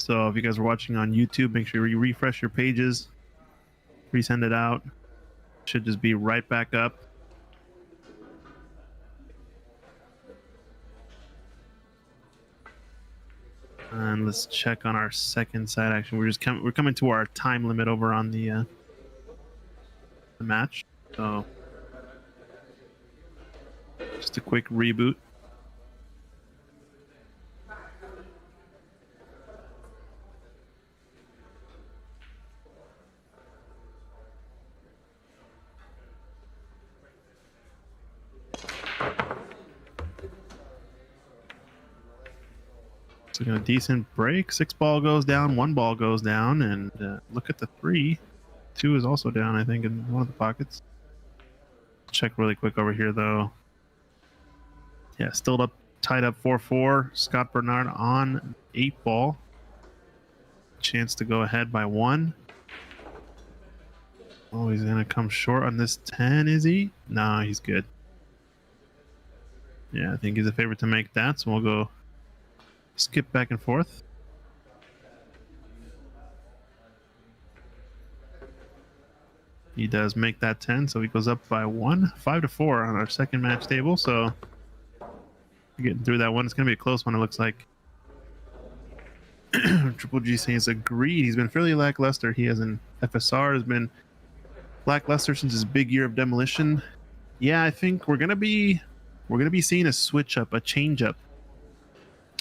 So if you guys are watching on YouTube, make sure you refresh your pages, resend it out. Should just be right back up. And let's check on our second side action. We're coming to our time limit over on the match. So just a quick reboot. So a decent break. 6 ball goes down, 1 ball goes down, and look at the 3. 2 is also down, I think, in one of the pockets. Check really quick over here, though. Yeah, still up, tied up 4-4. Scott Bernard on 8 ball. Chance to go ahead by 1. Oh, he's gonna come short on this 10, is he? No, he's good. Yeah, I think he's a favorite to make that, so we'll go skip back and forth. He does make that 10, so he goes up by 1, 5-4 on our second match table. So getting through that one, it's gonna be a close one. It looks like. Triple G says agreed. He's been fairly lackluster. He has an FSR has been lackluster since his big year of demolition. Yeah, I think we're gonna be seeing a switch up, a change up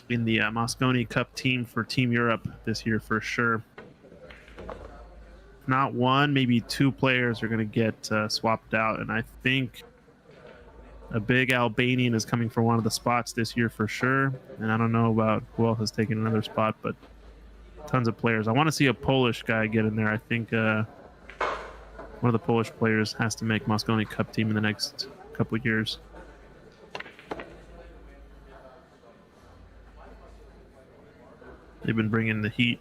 in the Mosconi Cup team for Team Europe this year for sure. Not 1, maybe 2 players are going to get swapped out, and I think a big Albanian is coming for one of the spots this year for sure. And I don't know about who else has taken another spot, but tons of players. I want to see a Polish guy get in there. I think one of the Polish players has to make Mosconi Cup team in the next couple of years. They've been bringing the heat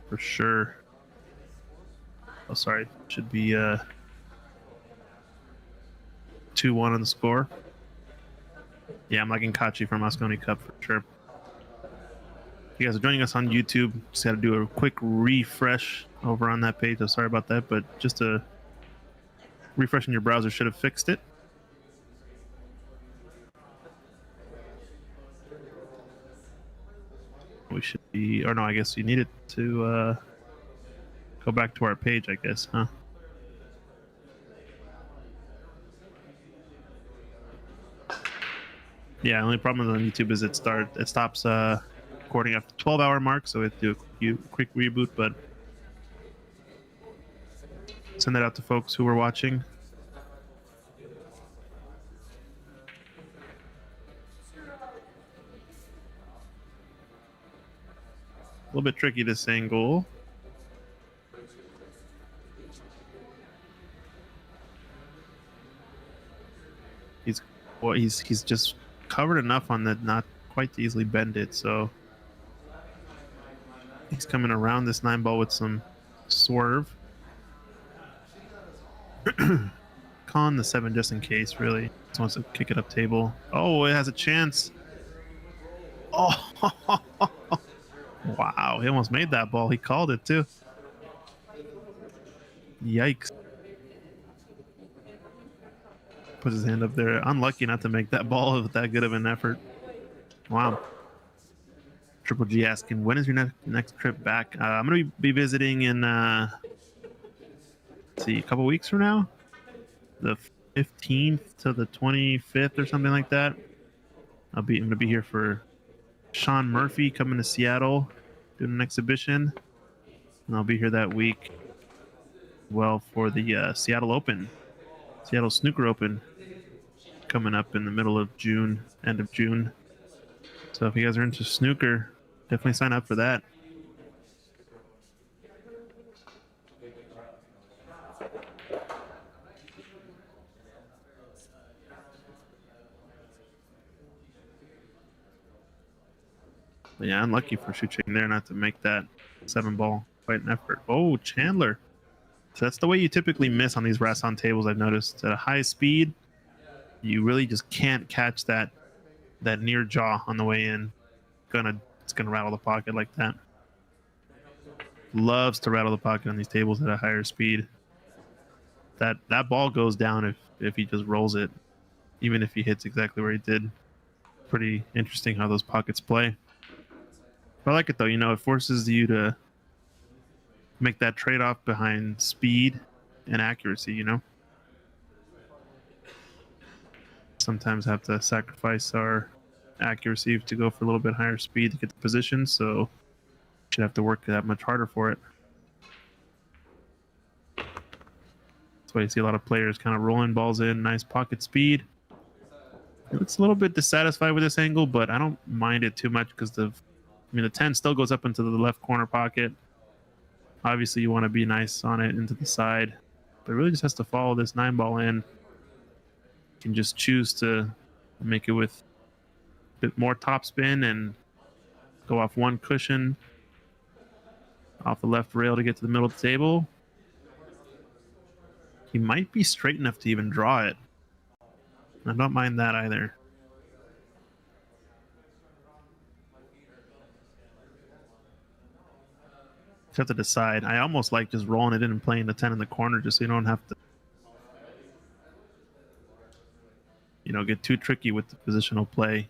for sure. Oh, sorry. Should be 2-1 on the score. Yeah, I'm liking Kachi from Mosconi Cup for sure. If you guys are joining us on YouTube, just got to do a quick refresh over on that page. I'm sorry about that, but just a refresh in your browser should have fixed it. We should be, or no, I guess you need it to go back to our page, I guess, huh? Yeah, the only problem on YouTube is it stops recording after the 12-hour mark, so we have to do a quick reboot, but send that out to folks who were watching. A little bit tricky, this angle. He's just covered enough on that not quite to easily bend it, so he's coming around this 9 ball with some swerve. Con the 7 just in case, really. Just wants to kick it up table. Oh, it has a chance. Oh, wow, he almost made that ball. He called it too. Yikes. Puts his hand up there. Unlucky not to make that ball with that good of an effort. Wow. Triple G asking, when is your next trip back? I'm going to be visiting in, let's see, a couple weeks from now? The 15th to the 25th or something like that. I'm going to be here for Sean Murphy coming to Seattle, doing an exhibition. And I'll be here that week, well, for the Seattle Open. Seattle Snooker Open coming up in the middle of June, end of June. So if you guys are into snooker, definitely sign up for that. But yeah, unlucky for Shuching there not to make that 7 ball. Quite an effort. Oh, Chandler. So that's the way you typically miss on these Rasson tables, I've noticed. At a high speed, you really just can't catch that near jaw on the way in. Gonna It's going to rattle the pocket like that. Loves to rattle the pocket on these tables at a higher speed. That ball goes down if he just rolls it, even if he hits exactly where he did. Pretty interesting how those pockets play. I like it though. It forces you to make that trade-off behind speed and accuracy. Sometimes have to sacrifice our accuracy to go for a little bit higher speed to get the position, so should have to work that much harder for it. That's why you see a lot of players kind of rolling balls in, nice pocket speed. It looks a little bit dissatisfied with this angle, but I don't mind it too much because the 10 still goes up into the left corner pocket. Obviously, you want to be nice on it into the side, but it really just has to follow this 9-ball in. You can just choose to make it with a bit more topspin and go off one cushion, off the left rail to get to the middle of the table. He might be straight enough to even draw it. I don't mind that either. Just have to decide. I almost like just rolling it in and playing the 10 in the corner just so you don't have to get too tricky with the positional play.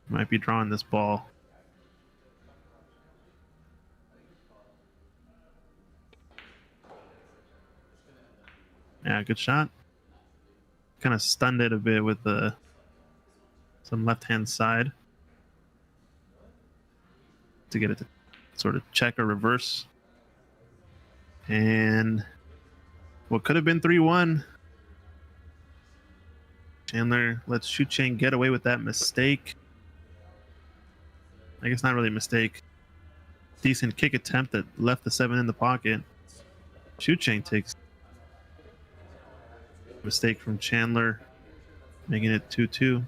Might be drawing this ball. Yeah, good shot. Kind of stunned it a bit with some left-hand side to get it to sort of check or reverse. And what could have been 3-1. Chandler lets Shu Cheng get away with that mistake. I guess not really a mistake. Decent kick attempt that left the 7 in the pocket. Shu Cheng takes a mistake from Chandler, making it 2-2.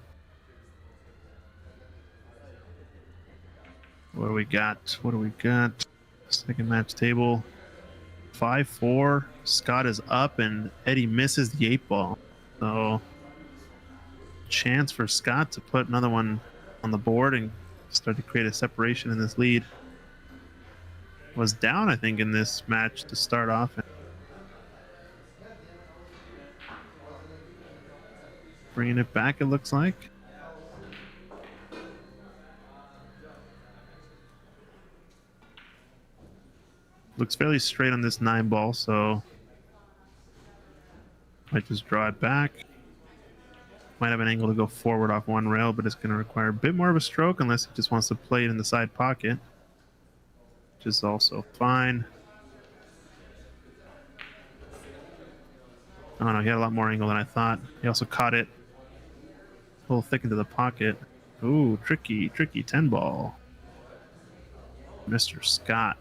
What do we got? Second match table. 5-4. Scott is up and Eddie misses the 8-ball. So chance for Scott to put another one on the board and start to create a separation in this lead. Was down, I think, in this match to start off. Bringing it back, it looks like. Looks fairly straight on this 9-ball, so might just draw it back. Might have an angle to go forward off one rail, but it's going to require a bit more of a stroke unless he just wants to play it in the side pocket, which is also fine. Oh no, he had a lot more angle than I thought. He also caught it a little thick into the pocket. Ooh, tricky 10-ball. Mr. Scott.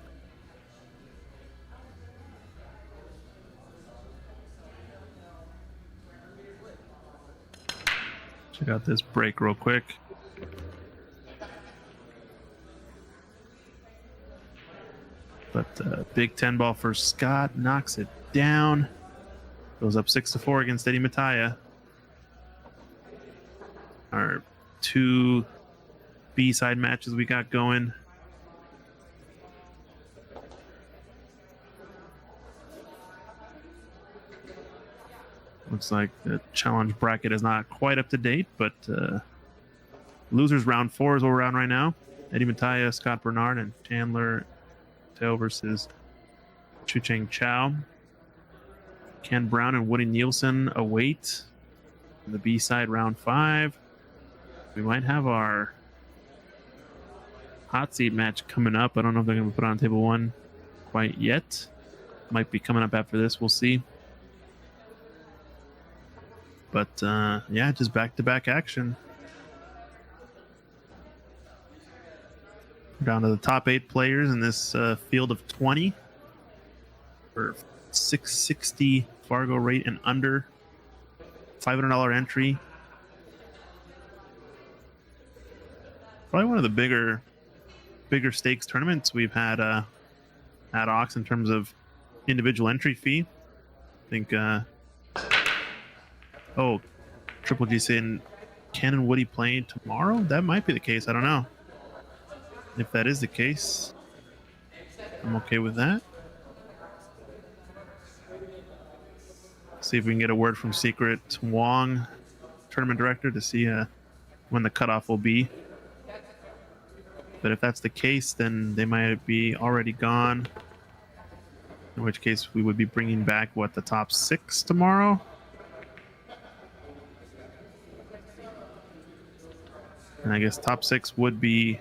Check out this break real quick. But big 10-ball for Scott, knocks it down. Goes up 6-4 against Eddie Mataya. Our 2 B-side matches we got going. Looks like the challenge bracket is not quite up to date, but losers round 4 is what we're on right now. Eddie Mataya, Scott Bernard, and Chandler Teo versus Chu Cheng Chow. Ken Brown and Woody Nielsen await in the B-side round 5. We might have our hot seat match coming up. I don't know if they're going to put on table 1 quite yet. Might be coming up after this. We'll see. But yeah, just back-to-back action. We're down to the top 8 players in this field of 20 for 660 Fargo rate and under. $500 entry. Probably one of the bigger stakes tournaments we've had at Ox in terms of individual entry fee. I think Triple G saying Cannon Woody playing tomorrow? That might be the case. I don't know. If that is the case, I'm okay with that. See if we can get a word from Secret Wong, tournament director, to see when the cutoff will be. But if that's the case, then they might be already gone. In which case, we would be bringing back, what, the top 6 tomorrow? And I guess top 6 would be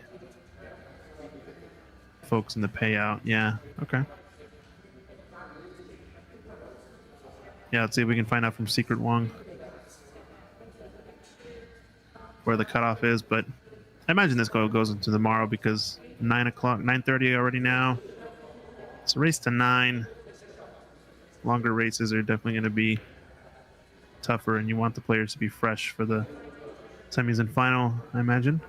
folks in the payout. Yeah, okay. Yeah, let's see if we can find out from Secret Wong where the cutoff is. But I imagine this goes into tomorrow because 9 o'clock, 9:30 already now. It's a race to 9. Longer races are definitely going to be tougher, and you want the players to be fresh for the semis and final, I imagine.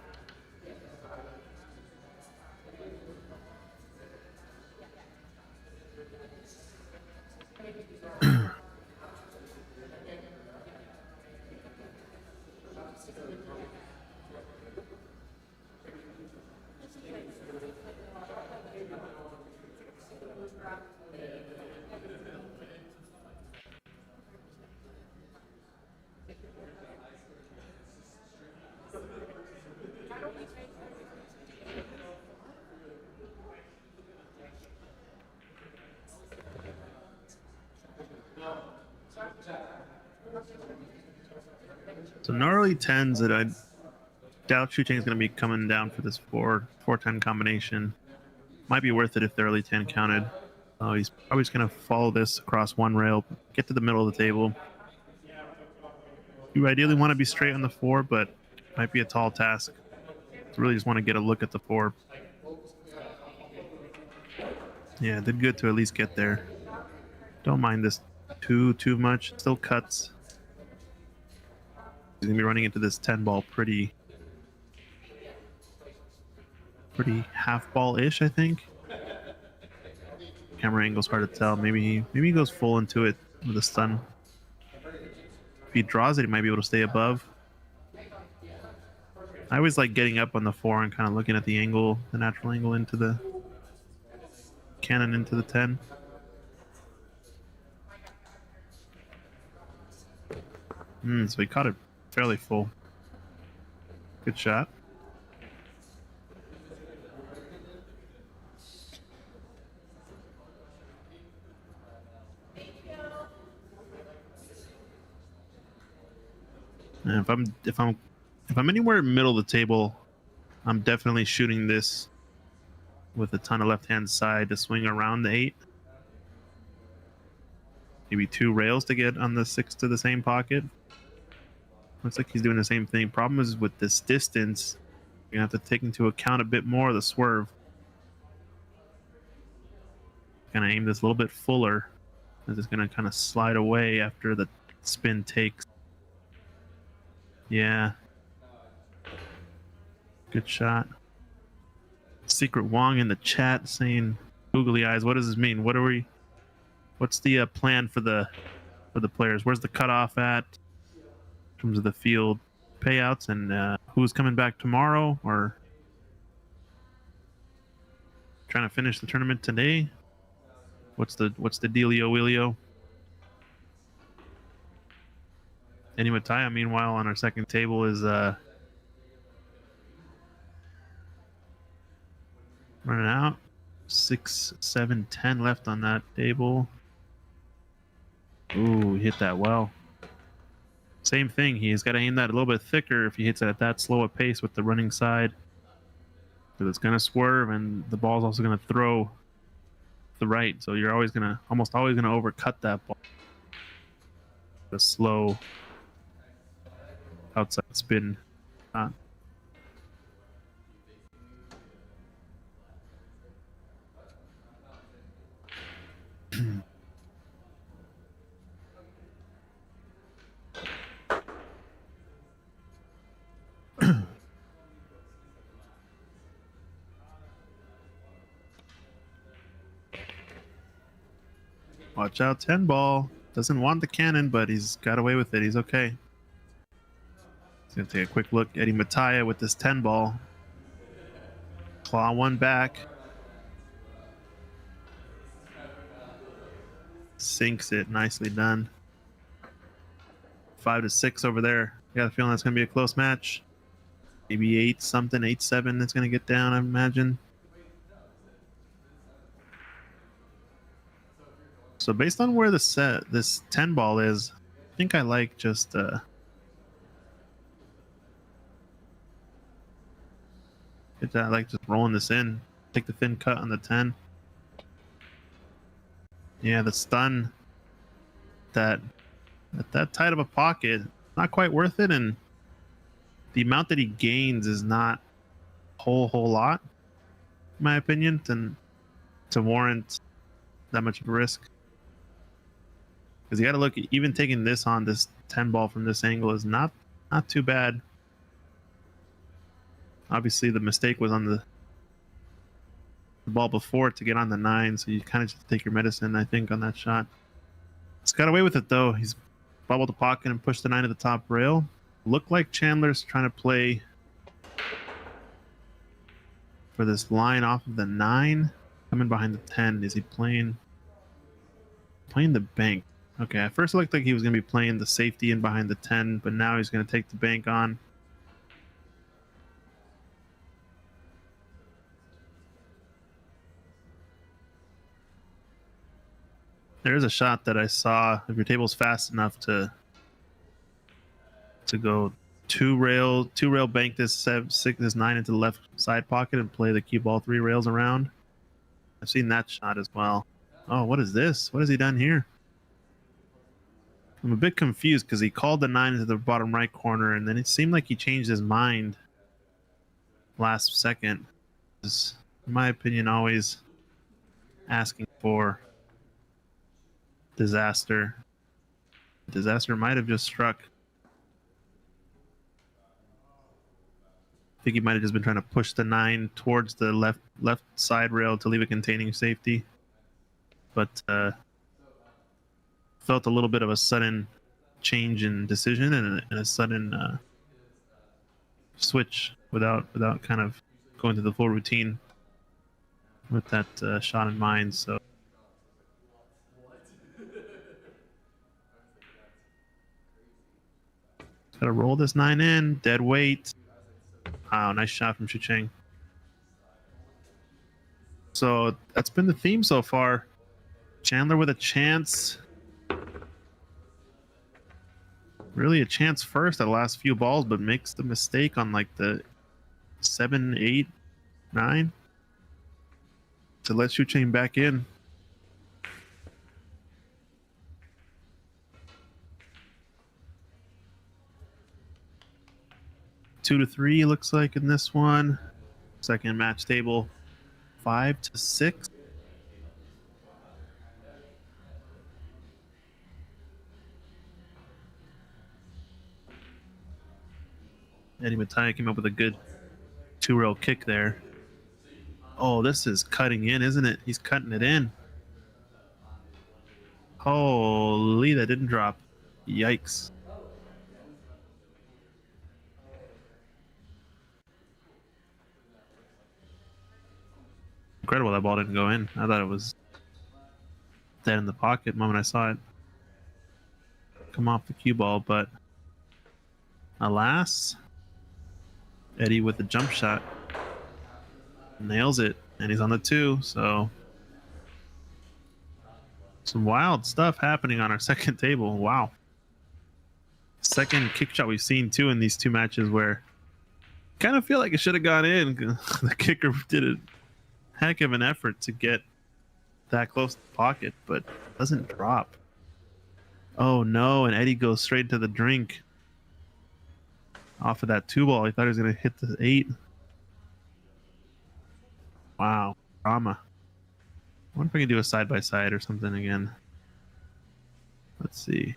So gnarly 10s that I doubt Chucheng is going to be coming down for this 4-10 combination. Might be worth it if the early 10 counted. He's probably just going to follow this across one rail, get to the middle of the table. You ideally want to be straight on the 4, but it might be a tall task. So really just want to get a look at the 4. Yeah, did good to at least get there. Don't mind this too much. Still cuts. He's going to be running into this 10 ball pretty half ball-ish, I think. Camera angle's hard to tell. Maybe he goes full into it with a stun. If he draws it, he might be able to stay above. I always like getting up on the 4 and kind of looking at the angle, the natural angle into the cannon into the 10. So he caught it fairly full. Good shot. And if I'm anywhere middle of the table, I'm definitely shooting this with a ton of left-hand side to swing around the 8. Maybe 2 rails to get on the 6 to the same pocket. Looks like he's doing the same thing. Problem is with this distance, you're gonna have to take into account a bit more of the swerve. Gonna aim this a little bit fuller, as it's gonna kind of slide away after the spin takes. Yeah. Good shot. Secret Wong in the chat saying googly eyes. What does this mean? What's the plan for the players? Where's the cutoff at in terms of the field payouts, and who's coming back tomorrow, or trying to finish the tournament today? What's the dealio wheelio? Any Mataya, meanwhile, on our second table is running out. 6, 7, 10 left on that table. Ooh, hit that well. Same thing. He's got to aim that a little bit thicker if he hits it at that slow a pace with the running side. Because it's going to swerve, and the ball's also going to throw the right. So you're almost always going to overcut that ball. The slow outside spin. Watch out, 10 ball. Doesn't want the cannon, but he's got away with it. He's okay. He's gonna take a quick look. Eddie Mattia with this 10 ball. Claw one back. Sinks it. Nicely done. 5-6 over there. I got a feeling that's gonna be a close match. Maybe 8 something, 8-7. That's gonna get down, I imagine. So based on where this 10 ball is, I think I like just I like just rolling this in. Take the thin cut on the 10. Yeah, the stun that at that tight of a pocket, not quite worth it, and the amount that he gains is not a whole lot, in my opinion, to warrant that much of a risk. Because you got to look, even taking this on this 10 ball from this angle is not too bad. Obviously, the mistake was on the ball before to get on the 9, so you kind of just take your medicine, I think, on that shot. He's got away with it, though. He's bubbled the pocket and pushed the 9 to the top rail. Looked like Chandler's trying to play for this line off of the 9, coming behind the 10. Is he playing the bank? Okay, at first it looked like he was going to be playing the safety in behind the 10, but now he's going to take the bank on. There is a shot that I saw. If your table's fast enough to go two rail bank this 9 into the left side pocket and play the cue ball 3 rails around. I've seen that shot as well. Oh, what is this? What has he done here? I'm a bit confused because he called the 9 into the bottom right corner, and then it seemed like he changed his mind last second. Is, in my opinion, always asking for disaster. Disaster might have just struck. I think he might have just been trying to push the 9 towards the left side rail to leave it containing safety, but felt a little bit of a sudden change in decision and a sudden switch without kind of going through the full routine with that shot in mind. So gotta roll this 9 in, dead weight. Wow, nice shot from Shucheng. So that's been the theme so far. Chandler with a chance. Really a chance first at the last few balls, but makes the mistake on like the 7, 8, 9 to let Shucheng back in. Two to 3 looks like in this one. Second match table, 5-6. Eddie Mattia came up with a good 2-rail kick there. Oh, this is cutting in, isn't it? He's cutting it in. Holy, that didn't drop. Yikes. Incredible that ball didn't go in. I thought it was dead in the pocket the moment I saw it come off the cue ball, but alas, Eddie with the jump shot nails it, and he's on the 2. So some wild stuff happening on our second table. Wow. Second kick shot we've seen too in these 2 matches where kind of feel like it should have gone in. The kicker did a heck of an effort to get that close to the pocket, but doesn't drop. Oh no, and Eddie goes straight to the drink off of that 2 ball. He thought he was going to hit the 8. Wow, drama. I wonder if I can do a side-by-side or something again. Let's see.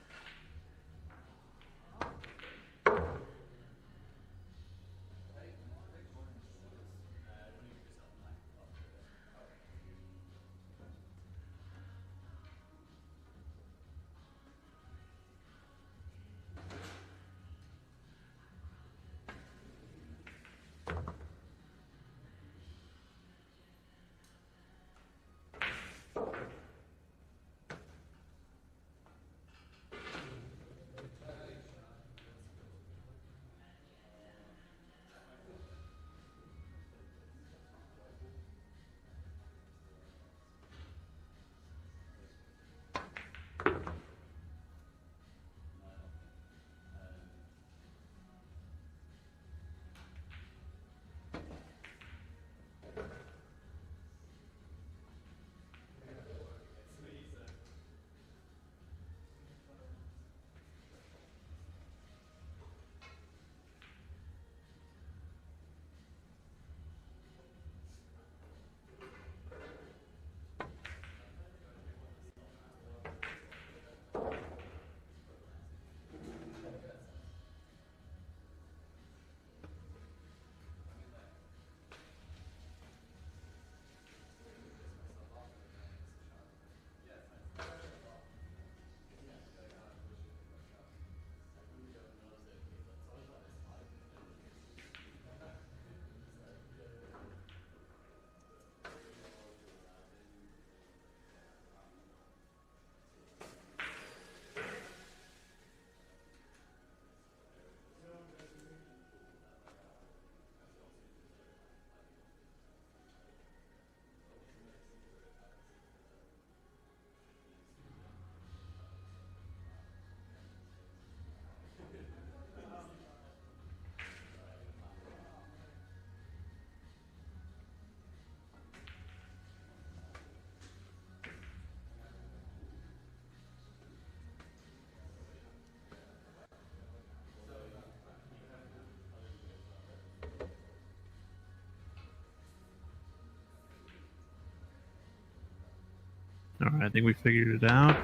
All right, I think we figured it out.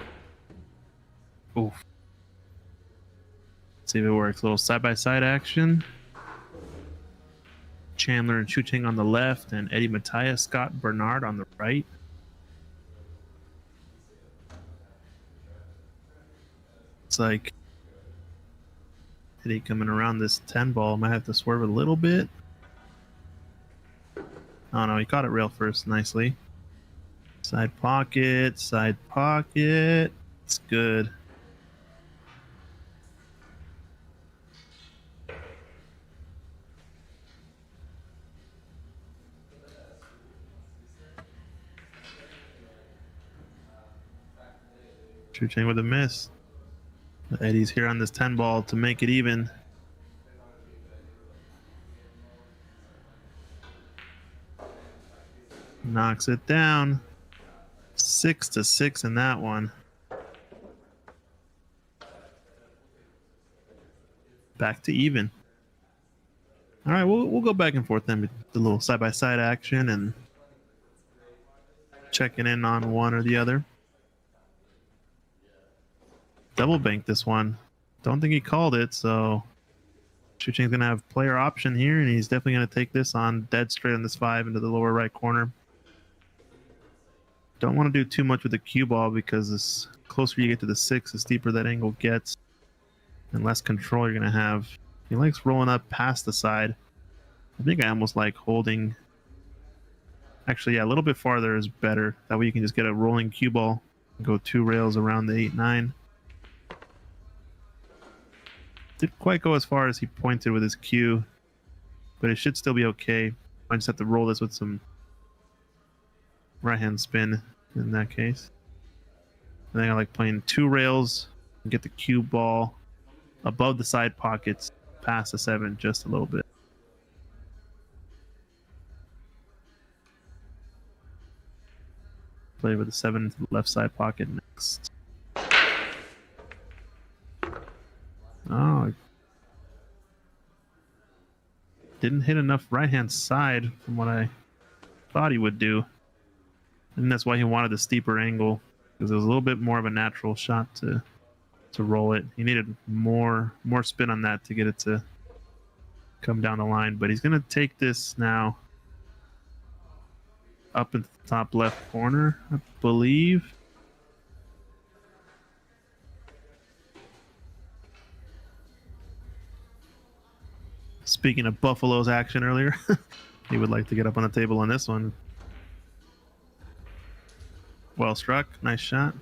Oof. Let's see if it works. A little side-by-side action. Chandler and Chucheng on the left, and Eddie Matthias, Scott Bernard on the right. It's like Eddie coming around this 10 ball. Might have to swerve a little bit. Oh no, he caught it rail first nicely. Side pocket, side pocket. It's good. Chucheng with a miss. Eddie's here on this 10 ball to make it even. Knocks it down. 6-6 in that one. Back to even. All right, we'll go back and forth then with the little side-by-side action and checking in on one or the other. Double bank this one. Don't think he called it, so Chucheng's gonna have player option here, and he's definitely gonna take this on dead straight on this 5 into the lower right corner. Don't want to do too much with the cue ball because the closer you get to the 6, the steeper that angle gets, and less control you're gonna have. He likes rolling up past the side. I think I almost like holding. Actually, yeah, a little bit farther is better. That way you can just get a rolling cue ball and go 2 rails around the 8-9. Didn't quite go as far as he pointed with his cue, but it should still be okay. I just have to roll this with some right-hand spin in that case. I think I like playing 2 rails and get the cue ball above the side pockets, past the 7 just a little bit. Play with the 7 to the left side pocket next. Oh, didn't hit enough right-hand side from what I thought he would do. And that's why he wanted the steeper angle, because it was a little bit more of a natural shot to roll it. He needed more spin on that to get it to come down the line. But he's going to take this now up into the top left corner, I believe. Speaking of Buffalo's action earlier, he would like to get up on the table on this one. Well struck. Nice shot.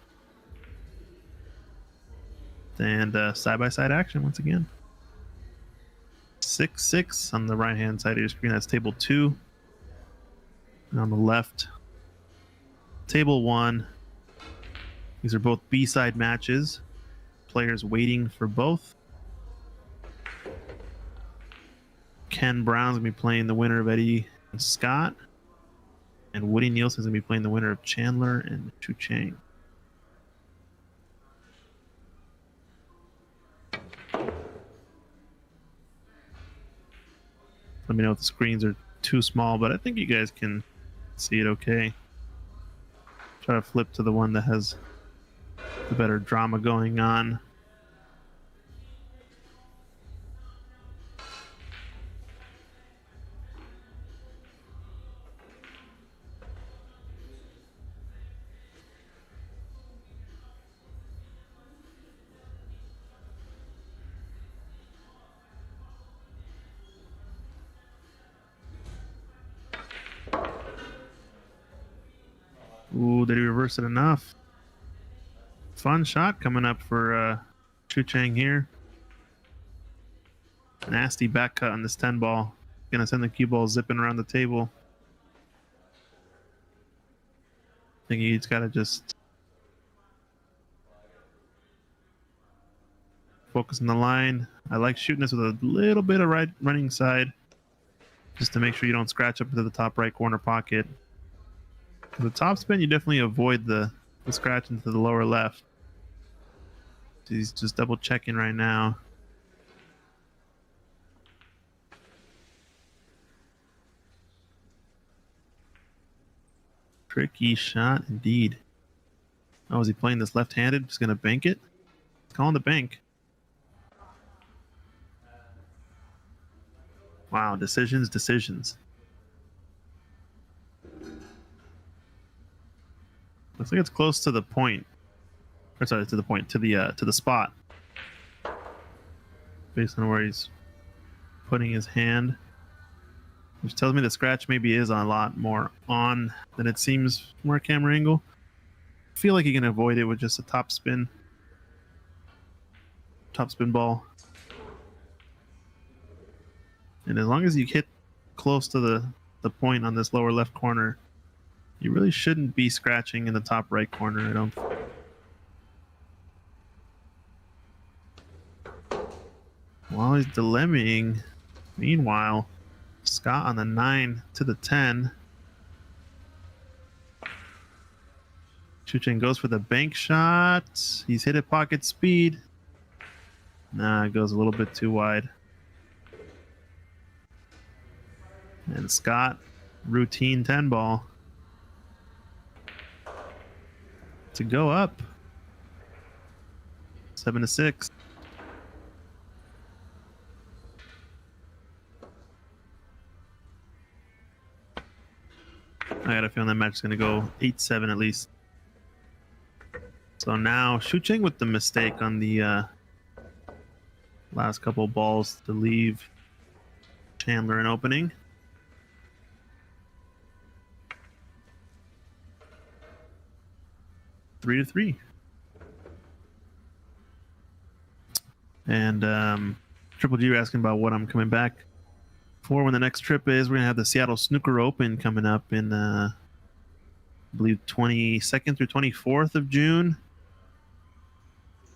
And side-by-side action once again. 6-6 on the right-hand side of your screen. That's table 2. And on the left, table 1. These are both B-side matches. Players waiting for both. Ken Brown's going to be playing the winner of Eddie and Scott. And Woody Nielsen's going to be playing the winner of Chandler and Chucheng. Let me know if the screens are too small, but I think you guys can see it okay. Try to flip to the one that has the better drama going on. Ooh, did he reverse it enough? Fun shot coming up for Chucheng here. Nasty back cut on this 10 ball. Gonna send the cue ball zipping around the table. I think he's got to just focus on the line. I like shooting this with a little bit of right running side, just to make sure you don't scratch up into the top right corner pocket. The top spin, you definitely avoid the scratch into the lower left. He's just double checking right now. Tricky shot indeed. Oh, is he playing this left-handed? Just gonna bank it? It's calling the bank. Wow, decisions. Looks like it's close to the point. Or sorry, to the spot. Based on where he's putting his hand. Which tells me the scratch maybe is a lot more on than it seems from our camera angle. I feel like you can avoid it with just a top spin ball. And as long as you hit close to the point on this lower left corner, you really shouldn't be scratching in the top right corner. I don't. While he's dilemmaing, meanwhile, Scott on the 9 to the 10. Chuchen goes for the bank shot. He's hit at pocket speed. Nah, it goes a little bit too wide. And Scott, routine 10 ball. To go up. 7-6. I got a feeling that match is going to go 8-7 at least. So now Shucheng with the mistake on the last couple of balls to leave Chandler an opening. Three to 3. And Triple G asking about what I'm coming back for when the next trip is. We're going to have the Seattle Snooker Open coming up in, I believe, 22nd through 24th of June.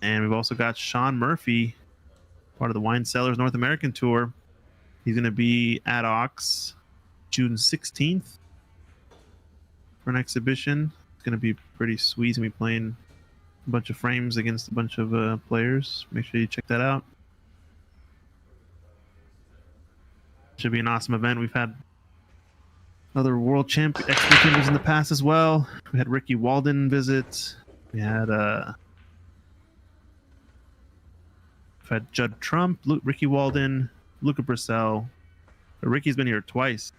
And we've also got Sean Murphy, part of the Wine Cellars North American Tour. He's going to be at Ox June 16th for an exhibition. It's going to be pretty sweet. He's going to be playing a bunch of frames against a bunch of players. Make sure you check that out. Should be an awesome event. We've had other world expert champions in the past as well. We had Ricky Walden visit. We had we've had Judd Trump, Ricky Walden, Luca Brissell. But Ricky's been here twice.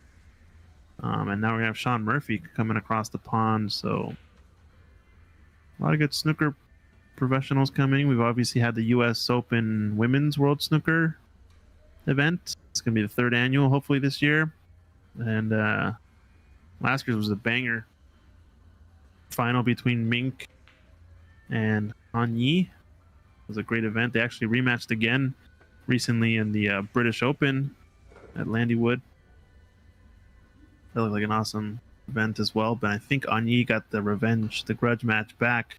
And now we're gonna have Sean Murphy coming across the pond. So a lot of good snooker professionals coming. We've obviously had the U.S. Open Women's World Snooker event. It's gonna be the 3rd annual, hopefully this year. And last year's was a banger. Final between Mink and Han Yi. It was a great event. They actually rematched again recently in the British Open at Landywood. That looked like an awesome event as well. But I think Anyi got the grudge match back.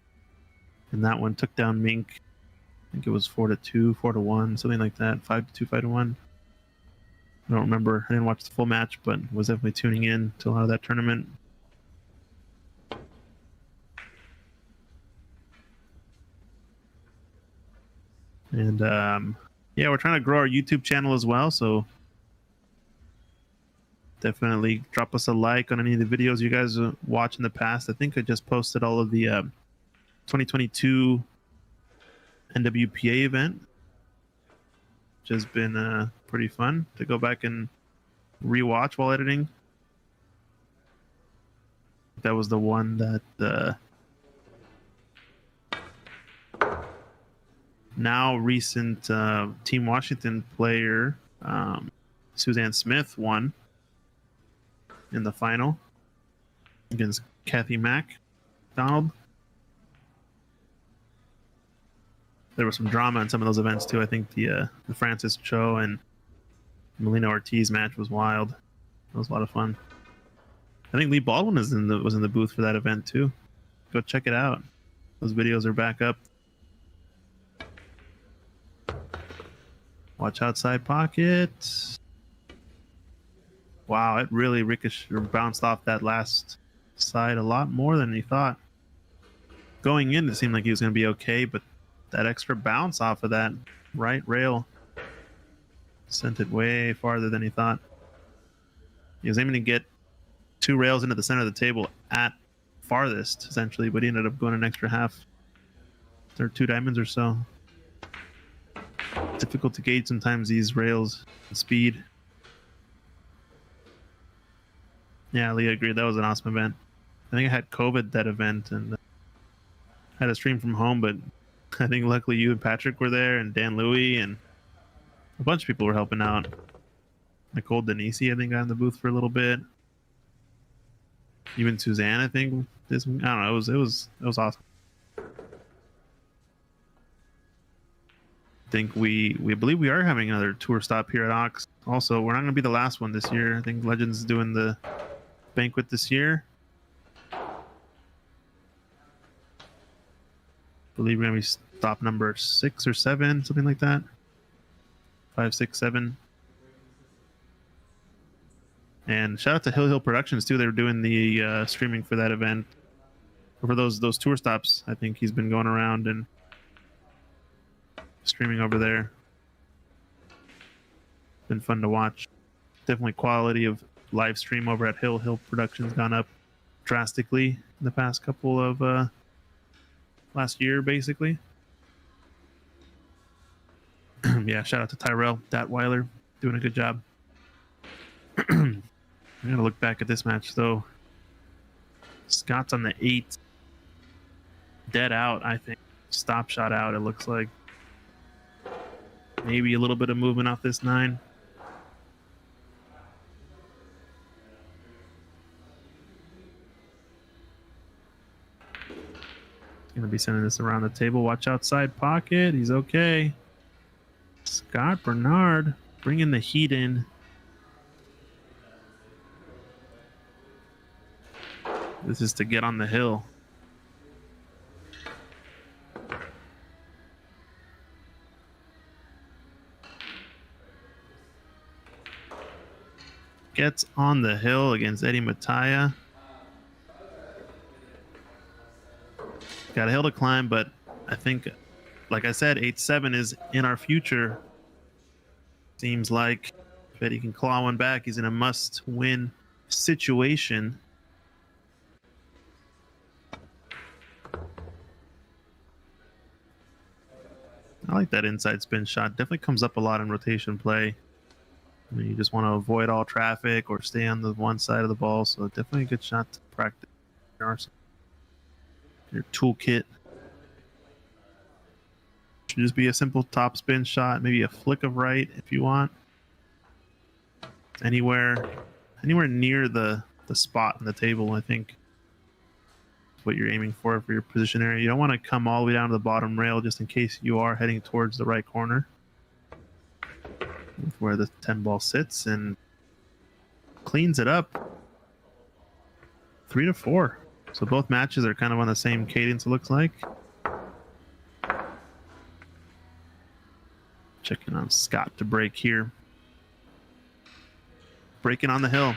And that one took down Mink. I think it was 4-2, 4-1, something like that. 5-2, 5-1. I don't remember. I didn't watch the full match, but was definitely tuning in to a lot of that tournament. And yeah, we're trying to grow our YouTube channel as well, so definitely drop us a like on any of the videos you guys watch in the past. I think I just posted all of the 2022 NWPA event, which has been pretty fun to go back and rewatch while editing. That was the one that now recent Team Washington player Suzanne Smith won in the final against Kathy McDonald. There was some drama in some of those events too. I think the Francis Cho and Melina Ortiz match was wild. It was a lot of fun. I think Lee Baldwin was in the booth for that event too. Go check it out. Those videos are back up. Watch outside pocket. Wow, it really bounced off that last side a lot more than he thought. Going in, it seemed like he was going to be okay, but that extra bounce off of that right rail sent it way farther than he thought. He was aiming to get 2 rails into the center of the table at farthest essentially, but he ended up going an extra half. There are 2 diamonds or so. Difficult to gauge sometimes these rails and speed. Yeah, Leah agreed. That was an awesome event. I think I had COVID that event and had a stream from home, but I think luckily you and Patrick were there, and Dan Louie, and a bunch of people were helping out. Nicole Denisi, I think, got in the booth for a little bit. Even Suzanne, I think. I don't know. It was awesome. I think we believe we are having another tour stop here at Ox. Also, we're not going to be the last one this year. I think Legends is doing the banquet this year. I believe we're going to be stop number 6 or 7, something like that. 5, 6, 7. And shout out to Hill Productions too. They were doing the streaming for that event. For those tour stops, I think he's been going around and streaming over there. Been fun to watch. Definitely quality of live stream over at Hill Productions gone up drastically in the past couple of last year, basically. Yeah, shout out to Tyrell Datweiler, doing a good job. I'm gonna look back at this match though. Scott's on the 8, dead out, I think. Stop shot out, it looks like. Maybe a little bit of movement off this 9. Gonna be sending this around the table. Watch outside pocket. He's okay. Scott Bernard bringing the heat in. This is to get on the hill. Gets on the hill against Eddie Mataya. Got a hill to climb, but I think, like I said, 8-7 is in our future. Seems like if Eddie can claw one back, he's in a must-win situation. I like that inside spin shot. Definitely comes up a lot in rotation play. I mean, you just want to avoid all traffic or stay on the one side of the ball. So definitely a good shot to practice your toolkit. Should just be a simple top spin shot, maybe a flick of right if you want. Anywhere near the spot in the table, I think what you're aiming for your position area. You don't want to come all the way down to the bottom rail just in case you are heading towards the right corner with where the 10 ball sits, and cleans it up. 3-4. So both matches are kind of on the same cadence, it looks like. Checking on Scott to break here. Breaking on the hill.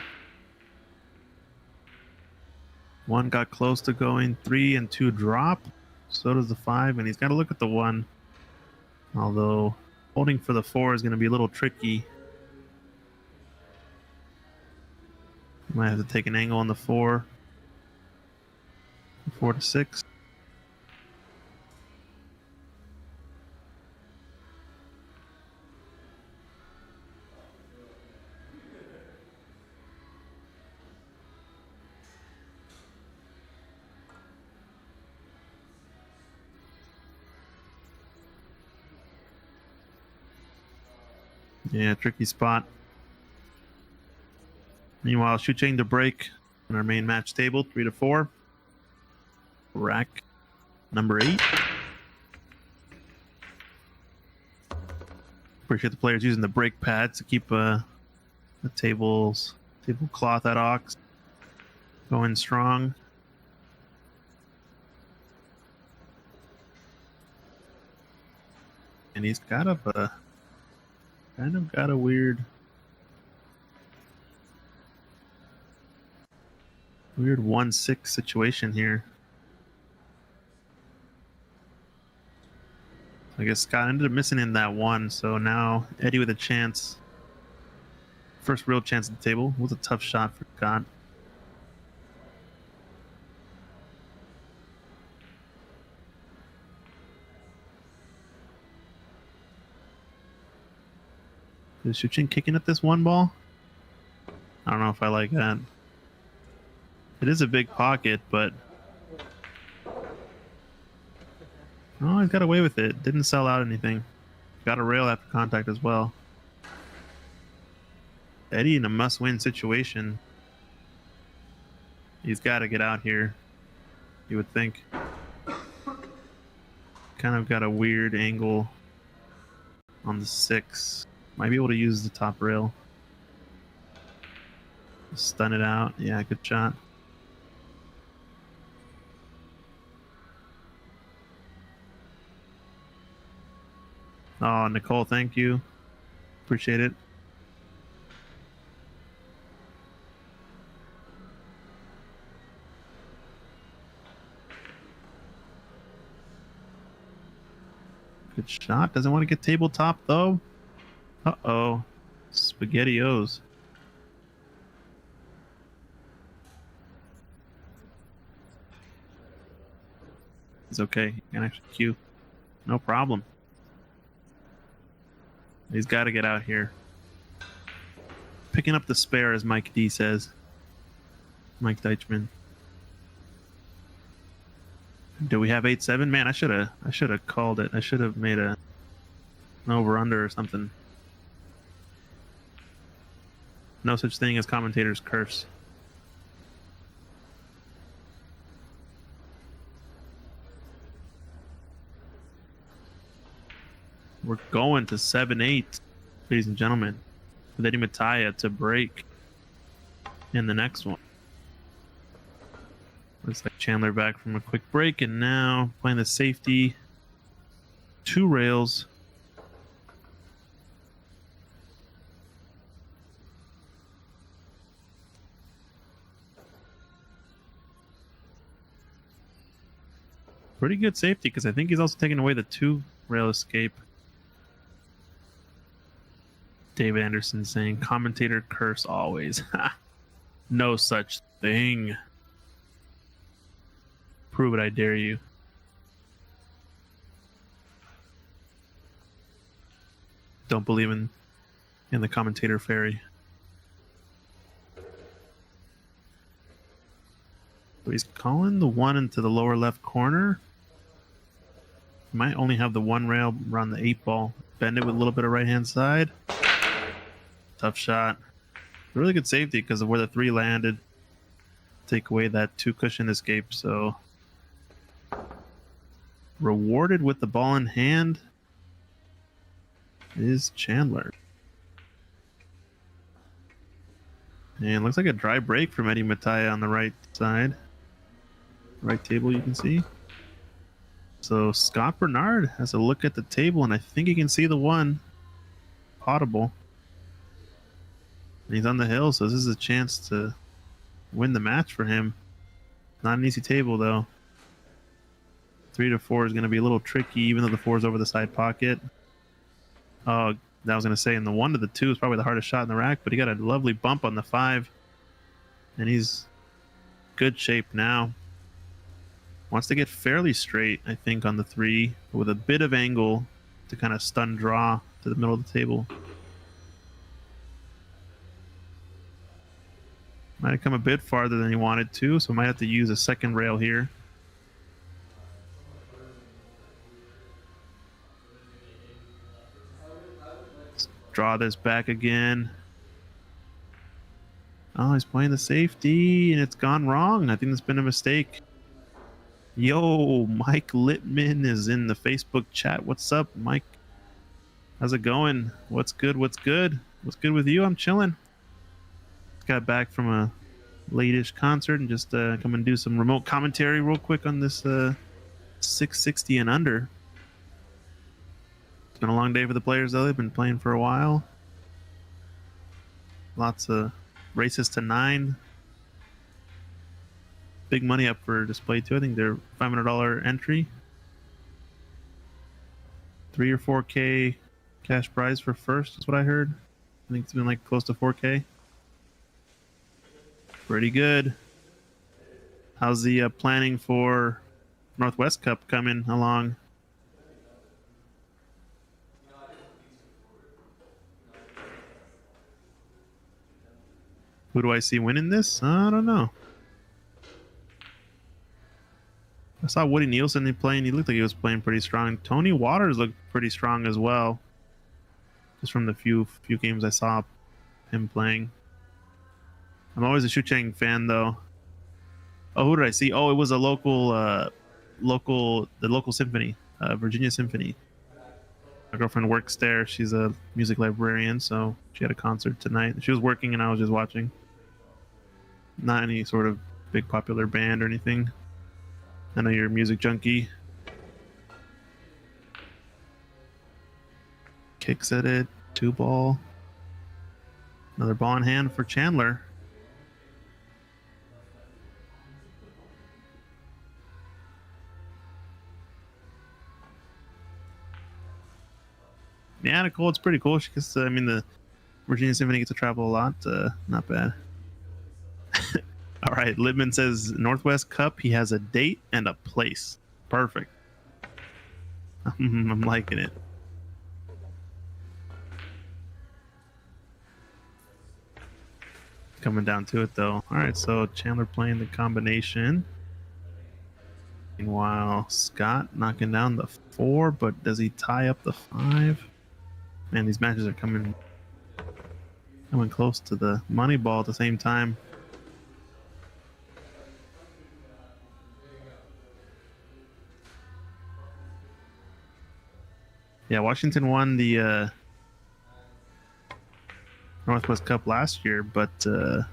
1 got close to going. 3 and 2 drop. So does the 5, and he's got to look at the 1. Although holding for the 4 is going to be a little tricky. Might have to take an angle on the 4. 4 to 6. Yeah, tricky spot. Meanwhile, shoe chain to break on our main match table, 3-4. Rack number 8. Appreciate the players using the brake pads to keep the tablecloth at Ox going strong. And he's got a kind of got a weird 1-6 situation here. I guess Scott ended up missing in that 1, so now Eddie with a chance. First real chance at the table. It was a tough shot for Scott. Is Shuchin kicking at this one ball? I don't know if I like that. It is a big pocket, but oh, he's got away with it. Didn't sell out anything. Got a rail after contact as well. Eddie in a must-win situation. He's got to get out here, you would think. Kind of got a weird angle on the 6. Might be able to use the top rail. Stun it out. Yeah, good shot. Oh, Nicole, thank you. Appreciate it. Good shot. Doesn't want to get tabletop, though. Uh-oh. SpaghettiOs. It's okay. He can actually queue. No problem. He's got to get out here. Picking up the spare, as Mike D says. Mike Deichman. Do we have 8-7? Man, I should have called it. I should have made an over-under or something. No such thing as commentator's curse. We're going to 7-8, ladies and gentlemen, with Eddie Mattia to break in the next one. Looks like Chandler back from a quick break, and now playing the safety. 2 rails. Pretty good safety, because I think he's also taking away the 2 rail escape. David Anderson saying, commentator curse always. No such thing. Prove it, I dare you. Don't believe in the commentator fairy. So he's calling the 1 into the lower left corner. Might only have the 1 rail around the 8 ball. Bend it with a little bit of right hand side. Tough shot. Really good safety because of where the 3 landed. Take away that 2 cushion escape. So rewarded with the ball in hand is Chandler. And looks like a dry break from Eddie Mattia on the right side. Right table, you can see. So Scott Bernard has a look at the table, and I think he can see the 1 audible. And he's on the hill, so this is a chance to win the match for him. Not an easy table, though. 3 to 4 is going to be a little tricky, even though the 4 is over the side pocket. Oh, that was going to say, and the 1 to the 2 is probably the hardest shot in the rack, but he got a lovely bump on the 5. And he's good shape now. Wants to get fairly straight, I think, on the 3, with a bit of angle to kind of stun draw to the middle of the table. Might have come a bit farther than he wanted to, so might have to use a second rail here. Let's draw this back again. Oh, he's playing the safety, and it's gone wrong. I think it's been a mistake. Yo, Mike Littman is in the Facebook chat. What's up, Mike? How's it going? What's good? What's good? What's good with you? I'm chilling. Got back from a late-ish concert and just come and do some remote commentary real quick on this 660 and under. It's been a long day for the players, though. They've been playing for a while. Lots of races to 9. Big money up for display, too. I think they're $500 entry. 3 or 4K cash prize for first is what I heard. I think it's been like close to 4K. Pretty good. How's the planning for Northwest Cup coming along? Who do I see winning this? I don't know. I saw Woody Nielsen playing. He looked like he was playing pretty strong. Tony Waters looked pretty strong as well. Just from the few games I saw him playing. I'm always a Shu Chang fan, though. Oh, who did I see? Oh, it was a the local symphony, Virginia Symphony. My girlfriend works there. She's a music librarian, so she had a concert tonight. She was working and I was just watching. Not any sort of big popular band or anything. I know you're a music junkie. Kicks at it. 2-ball. Another ball in hand for Chandler. Yeah, Nicole, it's pretty cool. She gets, I mean, the Virginia Symphony gets to travel a lot. Not bad. All right, Littman says Northwest Cup. He has a date and a place. Perfect. I'm liking it. Coming down to it, though. All right, so Chandler playing the combination. Meanwhile, Scott knocking down the 4, but does he tie up the 5? Man, these matches are coming close to the money ball at the same time. Yeah, Washington won the Northwest Cup last year, but I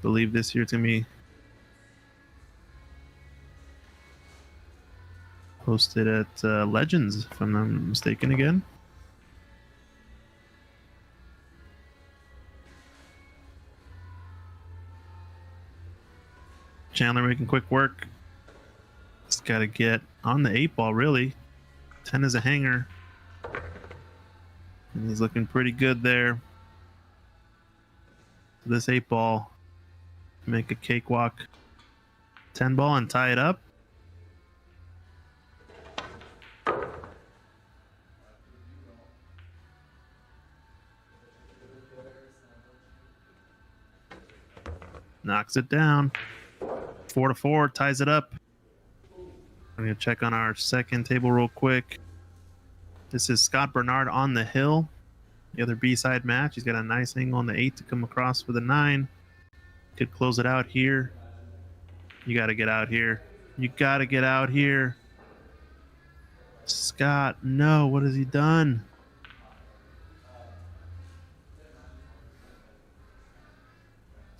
believe this year it's gonna be hosted at Legends, if I'm not mistaken again. Chandler making quick work. Just got to get on the 8-ball, really. 10 is a hanger. And he's looking pretty good there. So this 8-ball, make a cakewalk. 10-ball and tie it up. Knocks it down. 4-4, ties it up. I'm going to check on our second table real quick. This is Scott Bernard on the hill. The other B-side match. He's got a nice angle on the 8 to come across for the 9. Could close it out here. You got to get out here. You got to get out here. Scott, no. What has he done?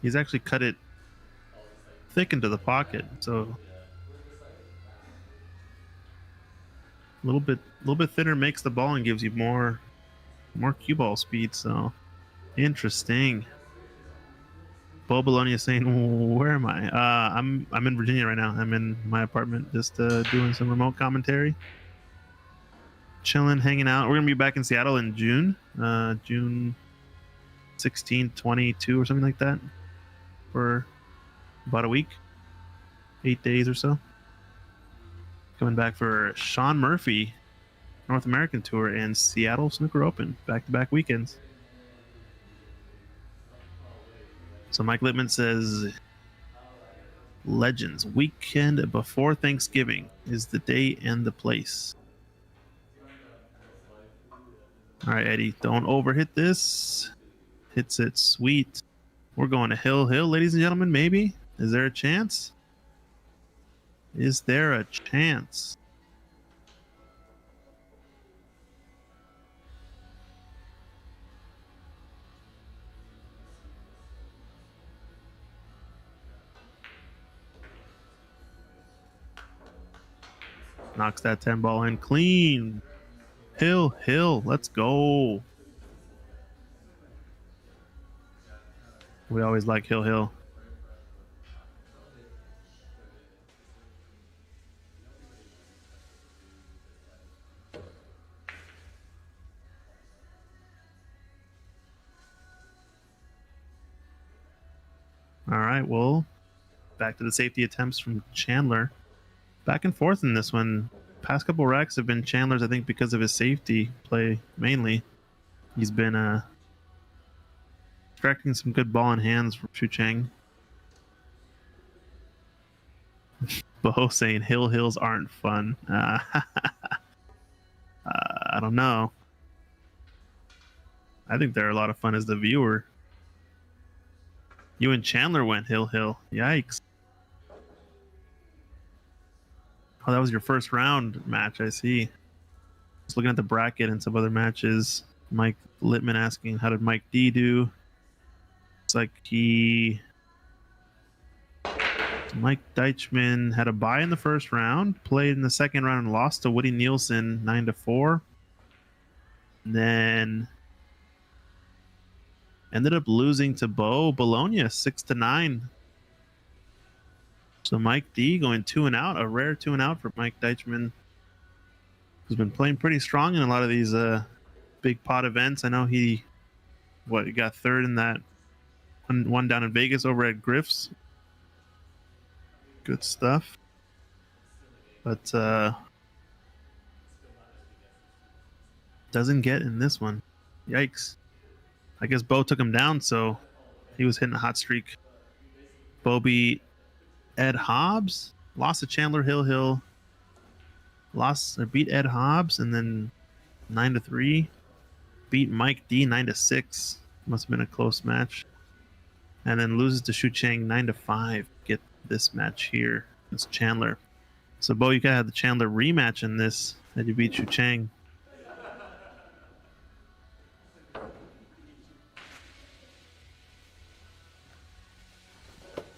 He's actually cut it thick into the pocket, so a little bit thinner makes the ball and gives you more cue ball speed. So interesting. Bo Bologna is saying, "Where am I? I'm in Virginia right now. I'm in my apartment, just doing some remote commentary, chilling, hanging out. We're gonna be back in Seattle in June, June 16th, 22 or something like that, for about a week, 8 days or so. Coming back for Sean Murphy North American Tour and Seattle Snooker Open, back-to-back weekends." So Mike Littman says, Legends, weekend before Thanksgiving is the day and the place. All right, Eddie, don't overhit this. Hits it sweet. We're going to Hill, ladies and gentlemen, maybe? Is there a chance? Is there a chance? Knocks that 10 ball in clean. Hill, let's go. We always like Hill. All right, well, back to the safety attempts from Chandler. Back and forth in this one. Past couple racks have been Chandler's, I think, because of his safety play mainly. He's been extracting some good ball in hands from Xu Chang. Bo saying hills aren't fun. I don't know. I think they're a lot of fun as the viewer. You and Chandler went hill. Yikes. Oh, that was your first round match, I see. Just looking at the bracket and some other matches. Mike Littman asking, how did Mike D do? It's like Mike Deichmann had a bye in the first round, played in the second round and lost to Woody Nielsen 9-4. And then ended up losing to Bo Bologna 6-9. So Mike D going 2-0, a rare 2-0 for Mike Deichmann, who's been playing pretty strong in a lot of these big pot events. I know he got third in that one down in Vegas over at Griff's. Good stuff. But doesn't get in this one. Yikes. I guess Bo took him down, so he was hitting a hot streak. Bo beat Ed Hobbs, lost to Chandler Hill, beat Ed Hobbs, and then 9-3. Beat Mike D 9-6. Must have been a close match. And then loses to Xu Chang 9-5. Get this match here. It's Chandler. So Bo, you gotta have the Chandler rematch in this that you beat Xu Chang.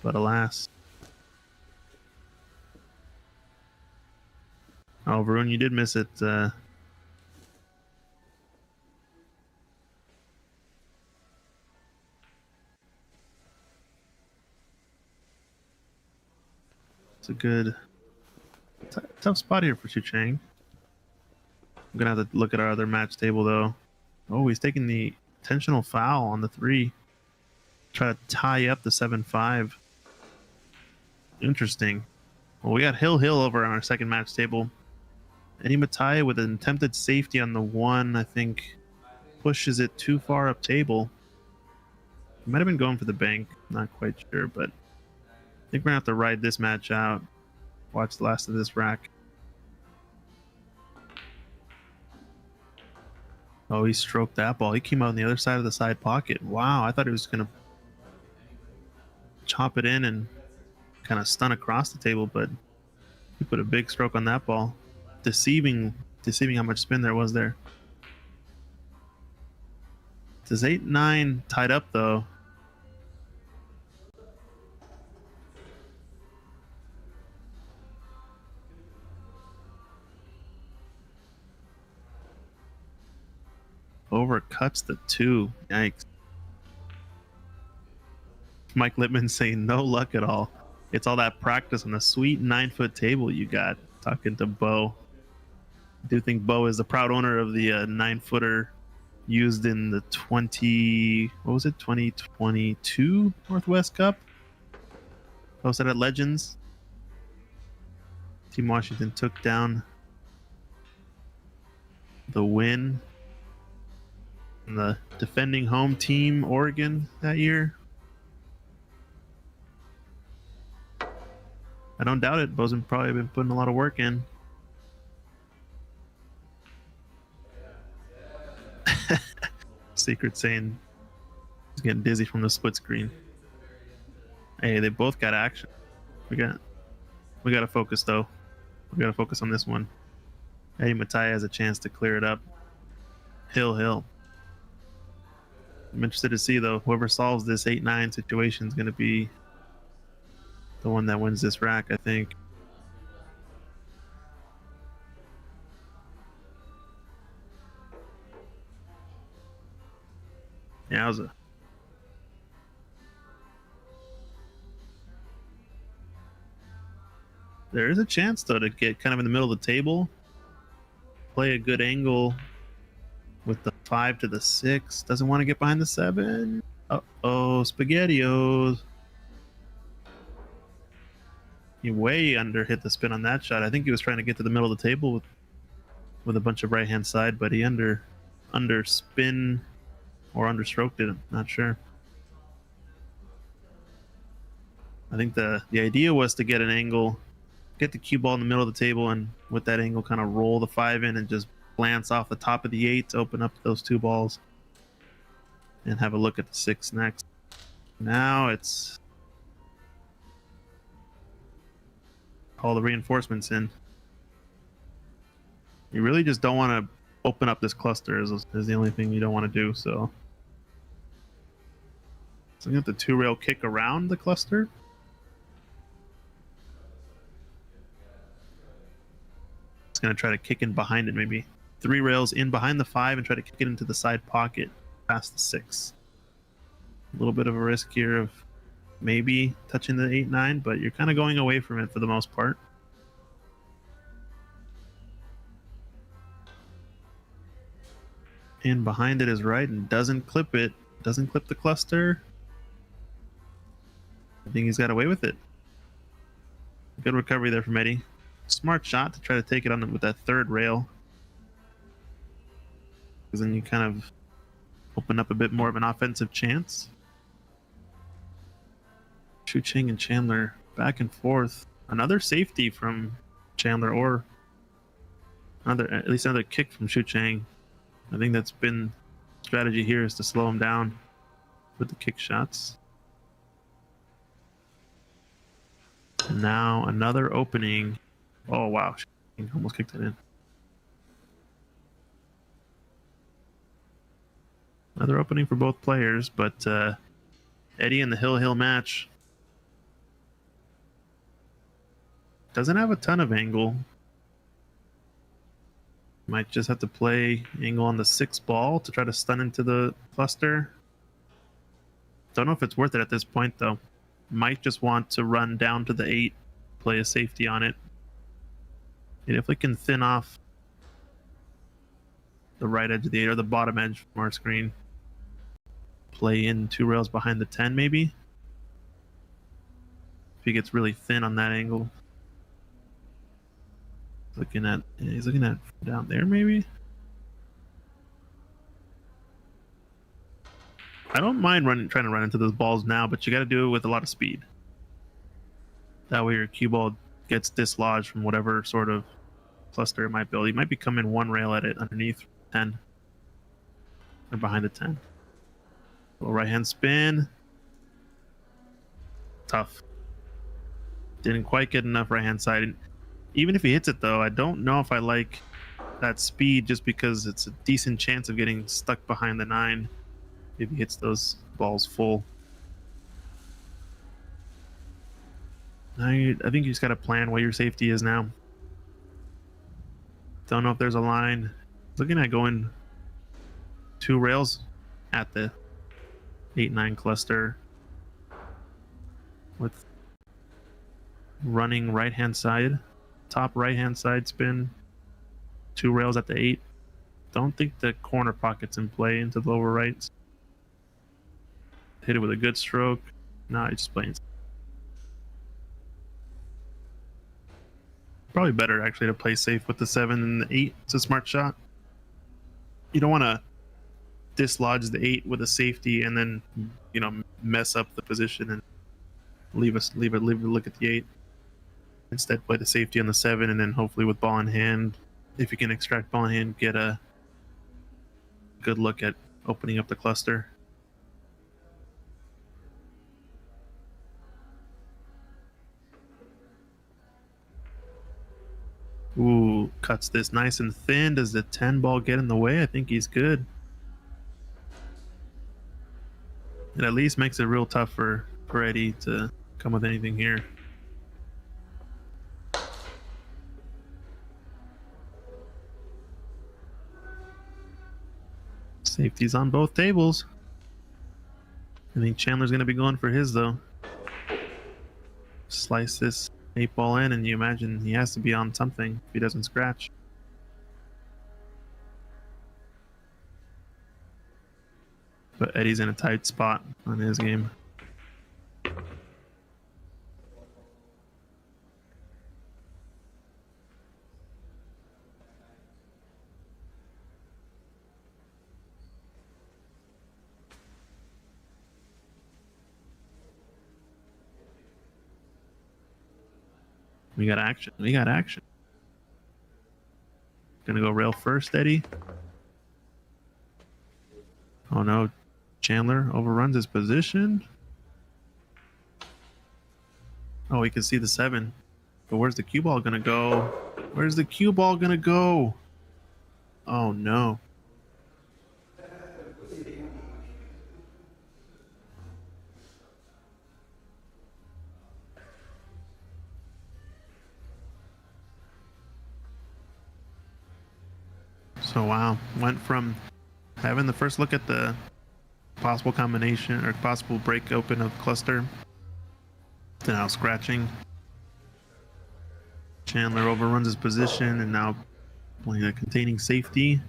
But alas. Oh, Varun, you did miss it. It's a good, tough spot here for Xu Chang. I'm gonna have to look at our other match table though. Oh, he's taking the intentional foul on the 3. Try to tie up the 7-5. Interesting. Well, we got Hill over on our second match table. Eddie Mattia with an attempted safety on the 1, I think, pushes it too far up table. He might have been going for the bank. Not quite sure, but I think we're gonna have to ride this match out. Watch the last of this rack. Oh, he stroked that ball. He came out on the other side of the side pocket. Wow, I thought he was gonna chop it in and kind of stun across the table, but he put a big stroke on that ball. Deceiving how much spin there was there. It's 8-9 tied up though. Overcuts the 2. Yikes. Mike Littman saying no luck at all. It's all that practice on the sweet 9-foot table you got. Talking to Bo. I do think Bo is the proud owner of the 9-footer used in the 2022 Northwest Cup. Posted at Legends. Team Washington took down the win. And the defending home team Oregon that year. I don't doubt it. Bo's probably been putting a lot of work in. Secret saying he's getting dizzy from the split screen. Hey, they both got action. We got to focus though. We got to focus on this one. Eddie Mattia has a chance to clear it up. Hill. I'm interested to see though. Whoever solves this 8-9 situation is going to be the one that wins this rack, I think. Yowza. There is a chance though to get kind of in the middle of the table, play a good angle with the 5 to the 6. Doesn't want to get behind the 7. Uh-oh, SpaghettiOs. He way under hit the spin on that shot. I think he was trying to get to the middle of the table with a bunch of right hand side, but he under spin or understroked it. I'm not sure. I think the idea was to get an angle, get the cue ball in the middle of the table, and with that angle kind of roll the 5 in and just glance off the top of the 8 to open up those 2 balls and have a look at the 6 next. Now it's all the reinforcements in. You really just don't want to open up this cluster is the only thing you don't want to do. So you have the 2-rail kick around the cluster. It's going to try to kick in behind it, maybe 3 rails in behind the 5 and try to kick it into the side pocket past the 6. A little bit of a risk here of maybe touching the 8-9, but you're kind of going away from it for the most part. And behind it is right and doesn't clip it. Doesn't clip the cluster. I think he's got away with it. Good recovery there from Eddie. Smart shot to try to take it on with that 3rd rail. Because then you kind of open up a bit more of an offensive chance. Shu Cheng and Chandler back and forth. Another safety from Chandler, or at least another kick from Shu Cheng. I think that's been strategy here, is to slow him down with the kick shots. And now another opening. Oh wow, he almost kicked it in. Another opening for both players, but Eddie in the Hill match doesn't have a ton of angle. Might just have to play angle on the 6 ball to try to stun into the cluster. Don't know if it's worth it at this point though. Might just want to run down to the 8, play a safety on it. And if we can thin off the right edge of the 8 or the bottom edge from our screen, play in 2 rails behind the 10 maybe. If he gets really thin on that angle. He's looking at down there maybe. I don't mind trying to run into those balls now, but you got to do it with a lot of speed. That way your cue ball gets dislodged from whatever sort of cluster it might build. You might be coming 1 rail at it underneath 10 or behind the 10. Little right hand spin. Tough. Didn't quite get enough right hand side. Even if he hits it though, I don't know if I like that speed, just because it's a decent chance of getting stuck behind the 9 if he hits those balls full. I think you just got to plan what your safety is now. Don't know if there's a line. Looking at going 2 rails at the 8-9 cluster with running right hand side, top right hand side spin, 2 rails at the 8. Don't think the corner pocket's in play into the lower rights. Hit it with a good stroke. Nah, he's just playing. Probably better actually to play safe with the 7 and the 8. It's a smart shot. You don't want to dislodge the 8 with a safety and then, you know, mess up the position and leave a look at the 8. Instead, play the safety on the 7, and then hopefully with ball in hand, if you can extract ball in hand, get a good look at opening up the cluster. Ooh, cuts this nice and thin. Does the 10 ball get in the way? I think he's good. It at least makes it real tough for Eddie to come with anything here. Safety's on both tables. I think Chandler's going to be going for his, though. Slice this 8 ball in, and you imagine he has to be on something if he doesn't scratch. But Eddie's in a tight spot on his game. We got action. We got action. Gonna go rail first, Eddie. Oh no, Chandler overruns his position. Oh, he can see the 7. But where's the cue ball gonna go? Where's the cue ball gonna go? Oh no. So wow, went from having the first look at the possible combination or possible break open of cluster to now scratching. Chandler overruns his position and now playing a containing safety.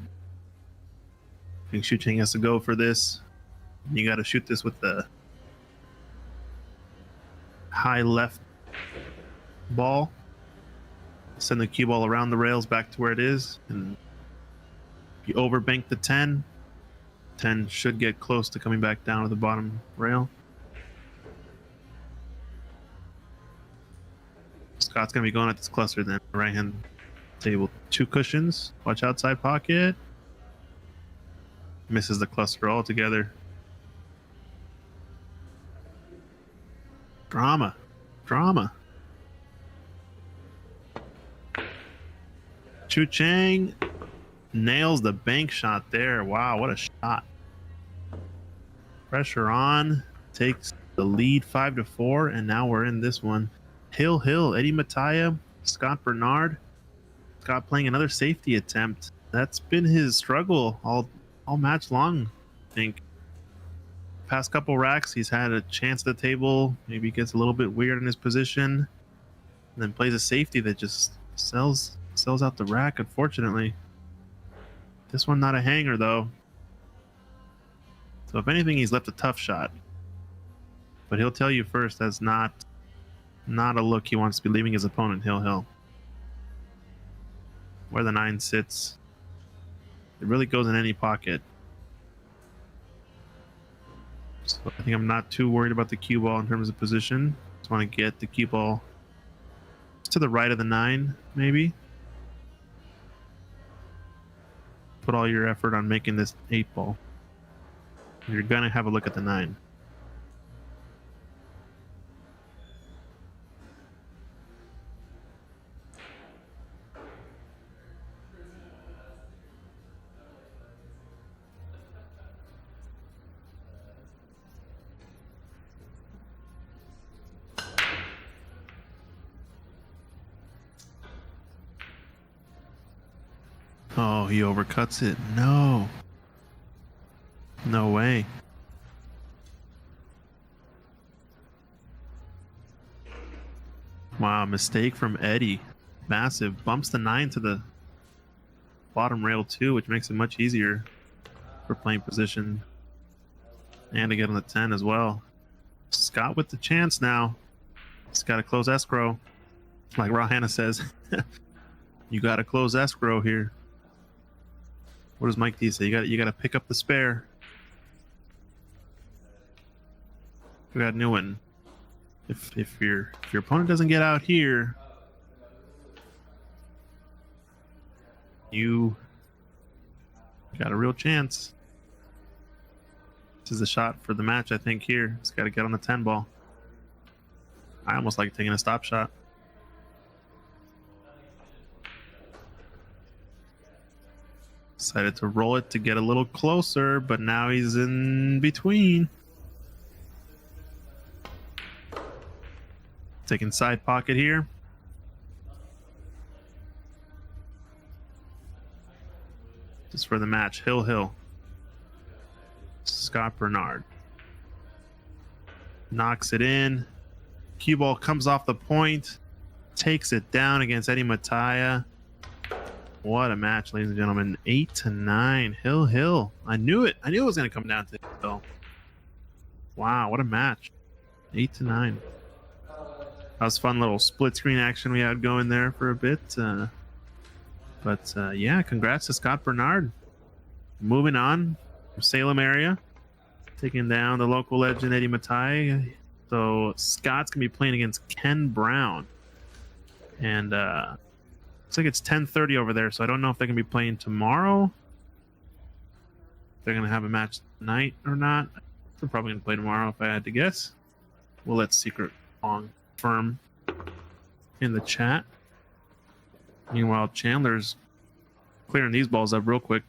I think Shu Cheng has to go for this. You got to shoot this with the high left ball. Send the cue ball around the rails back to where it is. And if you overbank the 10, 10 should get close to coming back down to the bottom rail. Scott's going to be going at this cluster then. Right hand table. 2 cushions. Watch outside pocket. Misses the cluster altogether. Drama. Drama. Chu Chang nails the bank shot there. Wow, what a shot. Pressure on. Takes the lead 5-4, and now we're in this one. Hill, Eddie Mattia, Scott Bernard. Scott playing another safety attempt. That's been his struggle all match long, I think. Past couple racks, he's had a chance at the table. Maybe gets a little bit weird in his position, and then plays a safety that just sells out the rack, unfortunately. This one not a hanger, though. So if anything, he's left a tough shot. But he'll tell you first that's not a look he wants to be leaving his opponent, Hill. Where the 9 sits, it really goes in any pocket. So I think I'm not too worried about the cue ball in terms of position. Just want to get the cue ball to the right of the 9, maybe. Put all your effort on making this 8 ball. You're gonna have a look at the 9. Oh, he overcuts it. No. No way. Wow, mistake from Eddie. Massive. Bumps the 9 to the bottom rail too, which makes it much easier for playing position. And to get on the 10 as well. Scott with the chance now. He's got to close escrow. Like Rahana says. You got to close escrow here. What does Mike D say? You got to pick up the spare. We got new one. If your opponent doesn't get out here, you got a real chance. This is the shot for the match, I think. Here, it's got to get on the 10 ball. I almost like taking a stop shot. Decided to roll it to get a little closer, but now he's in between. Taking side pocket here. Just for the match. Hill. Scott Bernard. Knocks it in. Cue ball comes off the point. Takes it down against Eddie Mattia. What a match, ladies and gentlemen. 8-9. Hill. I knew it. I knew it was going to come down to Hill. Wow, what a match. 8-9. That was fun little split screen action we had going there for a bit. But yeah, congrats to Scott Bernard. Moving on from Salem area. Taking down the local legend Eddie Mattia. So Scott's going to be playing against Ken Brown. And looks like it's 10:30 over there, so I don't know if they're gonna be playing tomorrow. They're gonna have a match tonight or not. They're probably gonna play tomorrow if I had to guess. We'll let Secret confirm in the chat. Meanwhile, Chandler's clearing these balls up real quick.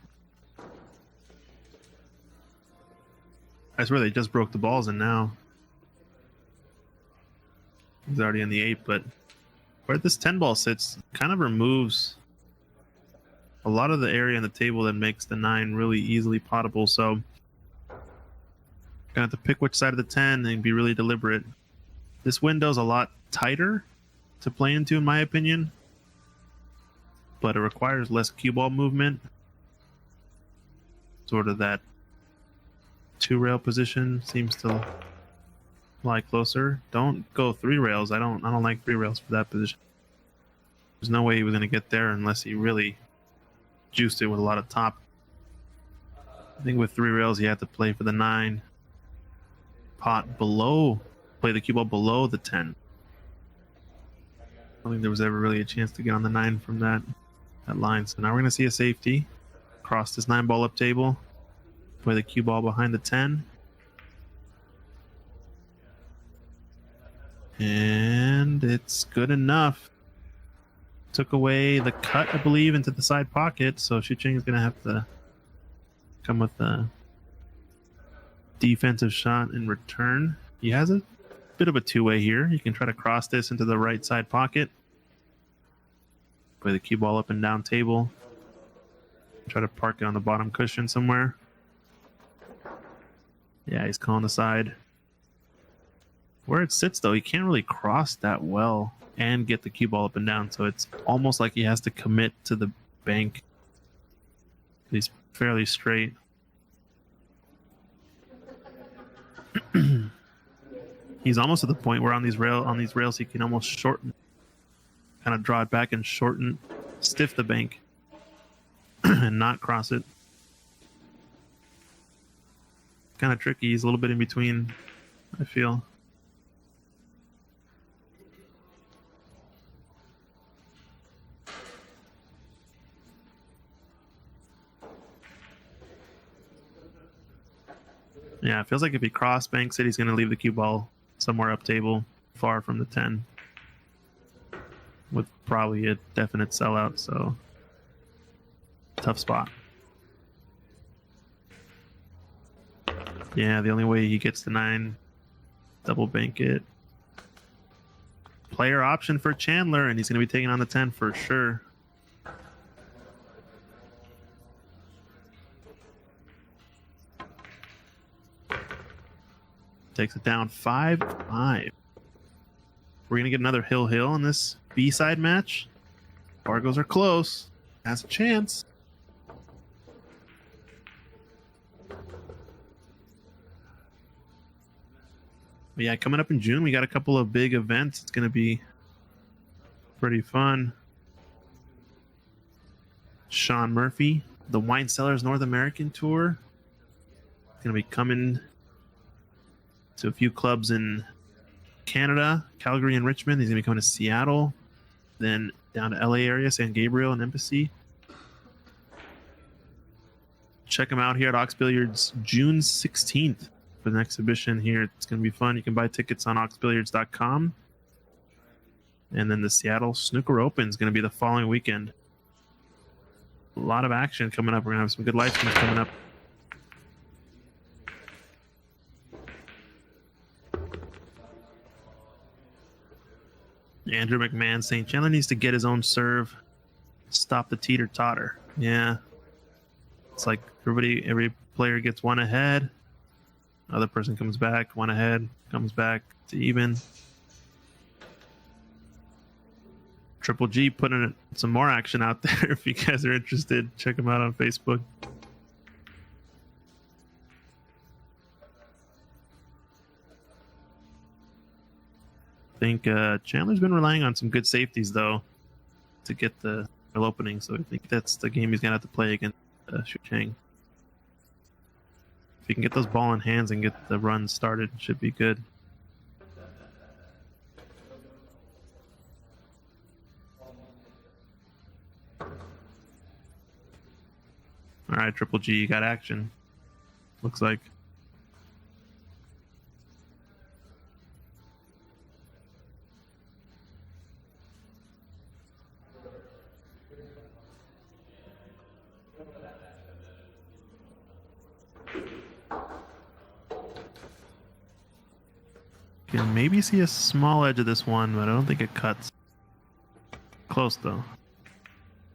I swear they just broke the balls in now. He's already in the 8, but where this 10 ball sits kind of removes a lot of the area on the table that makes the 9 really easily potable. So gonna have to pick which side of the 10 and be really deliberate. This window's a lot tighter to play into, in my opinion, but it requires less cue ball movement. Sort of that 2-rail position seems to lie closer. Don't go 3 rails. I don't like 3 rails for that position. There's no way he was gonna get there unless he really juiced it with a lot of top. I think with 3 rails he had to play for the 9 pot below, play the cue ball below the 10. I don't think there was ever really a chance to get on the 9 from that line. So now we're gonna see a safety across this 9 ball up table, play the cue ball behind the 10, and it's good enough. Took away the cut, I believe, into the side pocket, so Shucheng is gonna have to come with a defensive shot in return. He has a bit of a 2-way here. He can try to cross this into the right side pocket, play the cue ball up and down table, try to park it on the bottom cushion somewhere. Yeah, he's calling the side. Where it sits, though, he can't really cross that well and get the cue ball up and down, so it's almost like he has to commit to the bank. He's fairly straight. He's almost at the point where on these rails he can almost shorten, kind of draw it back and shorten, stiff the bank, and not cross it. Kind of tricky. He's a little bit in between, I feel. Yeah, it feels like if he cross banks it, he's going to leave the cue ball somewhere up table, far from the 10, with probably a definite sellout. So tough spot. Yeah, the only way he gets the 9, double bank it. Player option for Chandler, and he's going to be taking on the 10 for sure. Takes it down 5-5. We're going to get another hill in this B-side match. Fargos are close. Has a chance. But yeah, coming up in June, we got a couple of big events. It's going to be pretty fun. Sean Murphy, the Wine Cellars North American Tour. It's going to be coming to a few clubs in Canada, Calgary and Richmond. He's going to be coming to Seattle, then down to LA area, San Gabriel and Embassy. Check him out here at Ox Billiards June 16th for the exhibition here. It's going to be fun. You can buy tickets on oxbilliards.com. And then the Seattle Snooker Open is going to be the following weekend. A lot of action coming up. We're going to have some good live streams coming up. Andrew McMahon saying Chandler needs to get his own serve, stop the teeter-totter. Yeah. It's like every player gets one ahead. Other person comes back, one ahead, comes back to even. Triple G putting some more action out there. If you guys are interested, check him out on Facebook. I think Chandler's been relying on some good safeties, though, to get the opening. So I think that's the game he's going to have to play against Shucheng. If he can get those ball in hands and get the run started, it should be good. All right, Triple G, you got action. Looks like. Can maybe see a small edge of this one, but I don't think it cuts. Close though.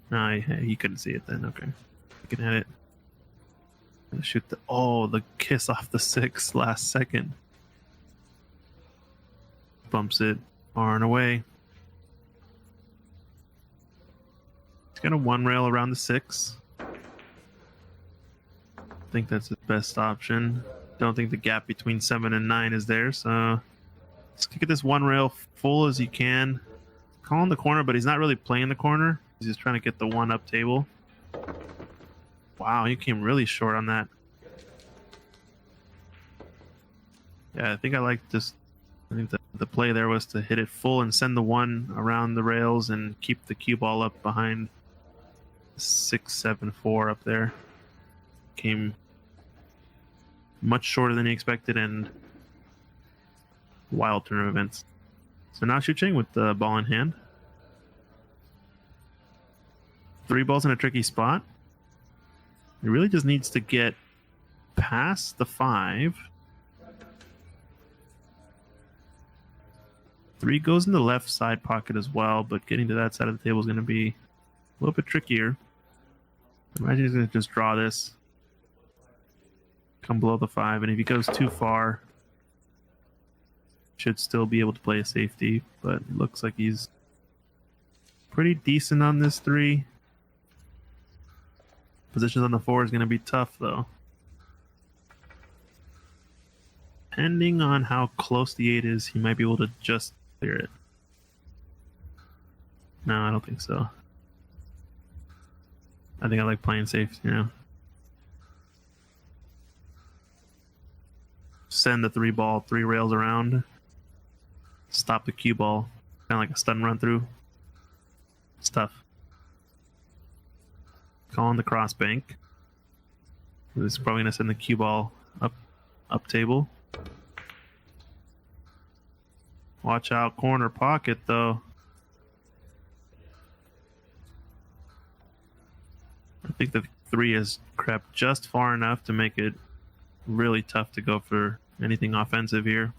No, he couldn't see it then. Okay, he can hit it. Shoot the kiss off the 6 last second. Bumps it far and away. He's got a 1 rail around the 6. I think that's the best option. Don't think the gap between 7 and 9 is there, so let's get this 1 rail full as you can. Calling the corner, but he's not really playing the corner. He's just trying to get the 1 up table. Wow, you came really short on that. Yeah, I think I like this. I think the play there was to hit it full and send the 1 around the rails and keep the cue ball up behind 6, 7, 4 up there. Came much shorter than he expected and wild turn of events. So now Shu-Cheng with the ball in hand. 3 balls in a tricky spot. He really just needs to get past the 5. 3 goes in the left side pocket as well, but getting to that side of the table is going to be a little bit trickier. Imagine he's going to just draw this, come below the 5, and if he goes too far, should still be able to play a safety, but it looks like he's pretty decent on this 3. Positions on the 4 is going to be tough, though. Depending on how close the 8 is, he might be able to just clear it. No, I don't think so. I think I like playing safe, you know. Send the 3 ball, 3 rails around. Stop the cue ball. Kind of like a stun run through. It's tough. Calling the cross bank. This is probably going to send the cue ball up table. Watch out, corner pocket though. I think the 3 has crept just far enough to make it really tough to go for anything offensive here.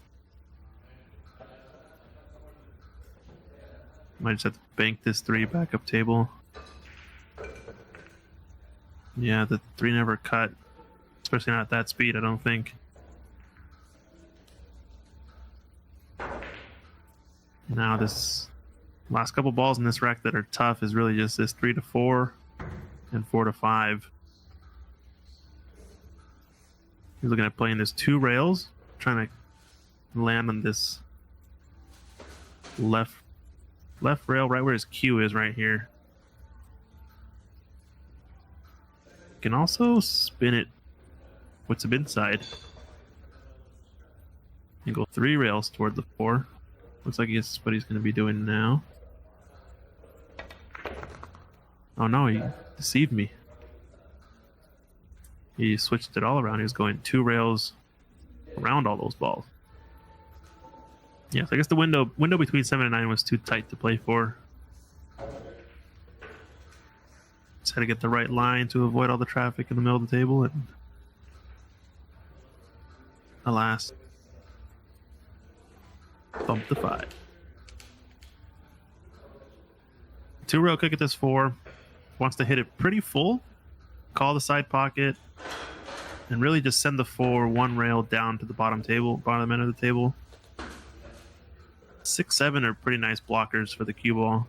Might just have to bank this 3 back up table. Yeah, the 3 never cut, especially not at that speed, I don't think. Now this last couple balls in this rack that are tough is really just this 3 to 4 and 4 to 5. He's looking at playing this 2 rails, trying to land on this left rail right where his cue is right here. Can also spin it with some inside and go 3 rails toward the 4. Looks like that's what he's going to be doing now. Oh no, he deceived me. He switched it all around. He was going 2 rails around all those balls. Yeah, so I guess the window between 7 and 9 was too tight to play for. Just had to get the right line to avoid all the traffic in the middle of the table, and alas, bump the 5. 2 rail kick at this 4. Wants to hit it pretty full, call the side pocket, and really just send the 4 1 rail down to the bottom end of the table. 6, 7 are pretty nice blockers for the cue ball.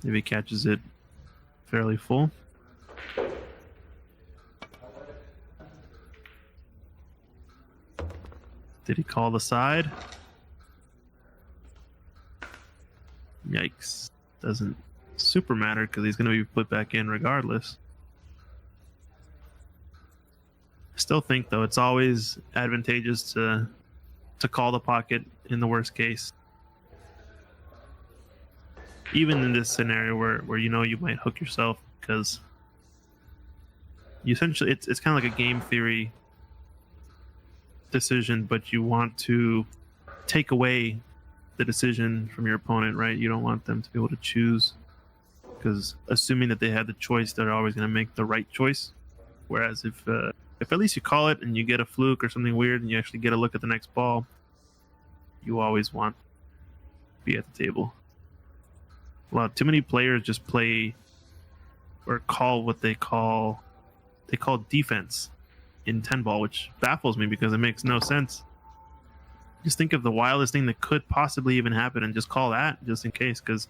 If he catches it fairly full. Did he call the side? Yikes. Doesn't super matter because he's going to be put back in regardless. I still think, though, it's always advantageous to call the pocket in the worst case. Even in this scenario where you know you might hook yourself because You essentially, it's kind of like a game theory decision, but you want to take away the decision from your opponent, right? You don't want them to be able to choose, because assuming that they had the choice, they're always going to make the right choice. Whereas if at least you call it and you get a fluke or something weird and you actually get a look at the next ball, you always want to be at the table. Too many players just play or call what they call defense in 10 ball, which baffles me because it makes no sense. Just think of the wildest thing that could possibly even happen and just call that just in case, because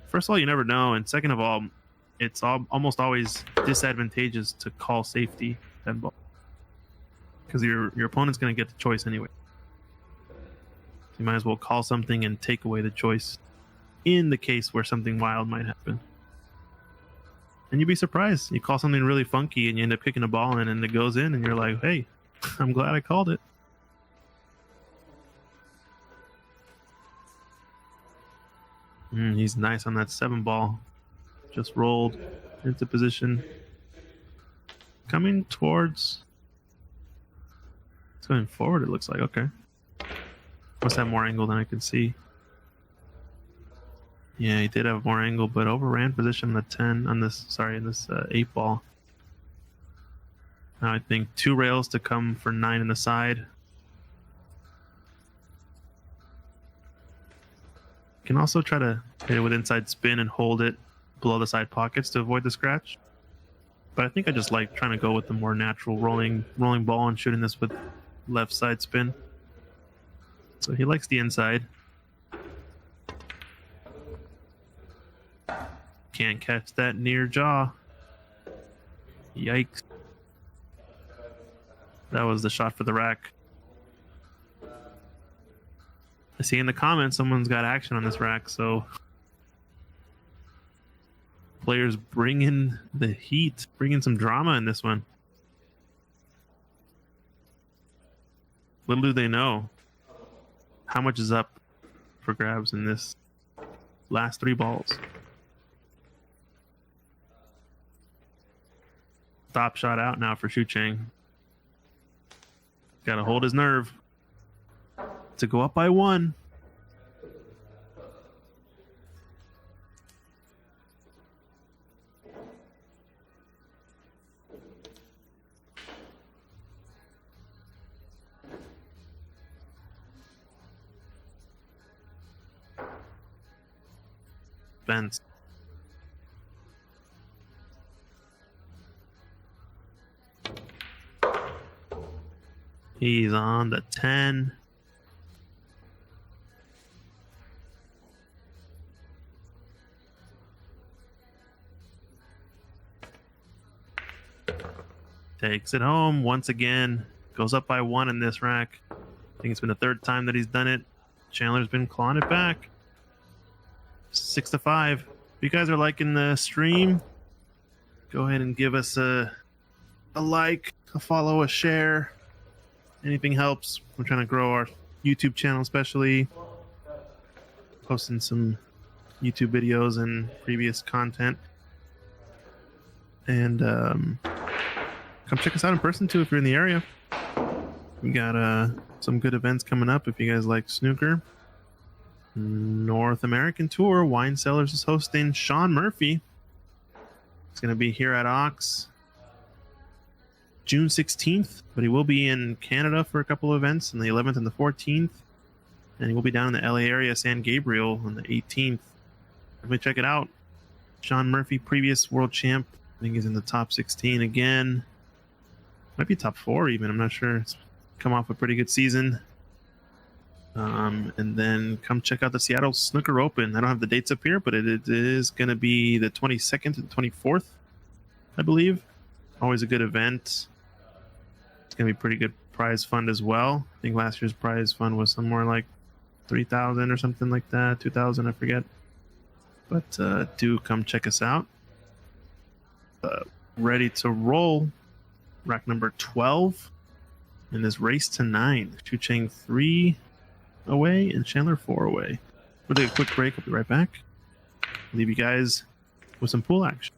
first of all, you never know, and second of all, it's almost always disadvantageous to call safety 10 ball because your opponent's going to get the choice anyway. So you might as well call something and take away the choice in the case where something wild might happen. And you'd be surprised. You call something really funky and you end up kicking a ball in and it goes in and you're like, hey, I'm glad I called it. He's nice on that 7 ball. Just rolled into position. Coming towards... It's going forward, it looks like. Okay. Must have more angle than I can see. Yeah, he did have more angle, but overran position on the 10 on this. Sorry, in this 8 ball. Now I think 2 rails to come for 9 in the side. Can also try to hit it with inside spin and hold it below the side pockets to avoid the scratch. But I think I just like trying to go with the more natural rolling ball and shooting this with left side spin. So he likes the inside. Can't catch that near jaw. Yikes. That was the shot for the rack. I see in the comments someone's got action on this rack, so players bring in the heat, bring in some drama in this one. Little do they know how much is up for grabs in this last 3 balls. Top shot out now for Shu Chang. Got to hold his nerve to go up by 1. Fence. He's on the 10. Takes it home once again. Goes up by 1 in this rack. I think it's been the 3rd time that he's done it. Chandler's been clawing it back. 6-5. If you guys are liking the stream, go ahead and give us a like, a follow, a share. Anything helps. We're trying to grow our YouTube channel, especially posting some YouTube videos and previous content. And come check us out in person too if you're in the area. We got some good events coming up if you guys like snooker. North American Tour, Wine Cellars is hosting Sean Murphy. He's going to be here at Ox June 16th, but he will be in Canada for a couple of events on the 11th and the 14th. And he will be down in the LA area, San Gabriel, on the 18th. Definitely check it out. Sean Murphy, previous world champ. I think he's in the top 16 again. Might be top 4 even, I'm not sure. It's come off a pretty good season. And then come check out the Seattle Snooker Open. I don't have the dates up here, but it is going to be the 22nd and 24th, I believe. Always a good event. It's going to be pretty good prize fund as well. I think last year's prize fund was somewhere like 3,000 or something like that, 2,000, I forget. But do come check us out. Ready to roll. Rack number 12 in this race to 9. Shu Chang 3 away and Chandler 4 away. We'll take a quick break. We'll be right back. Leave you guys with some pool action.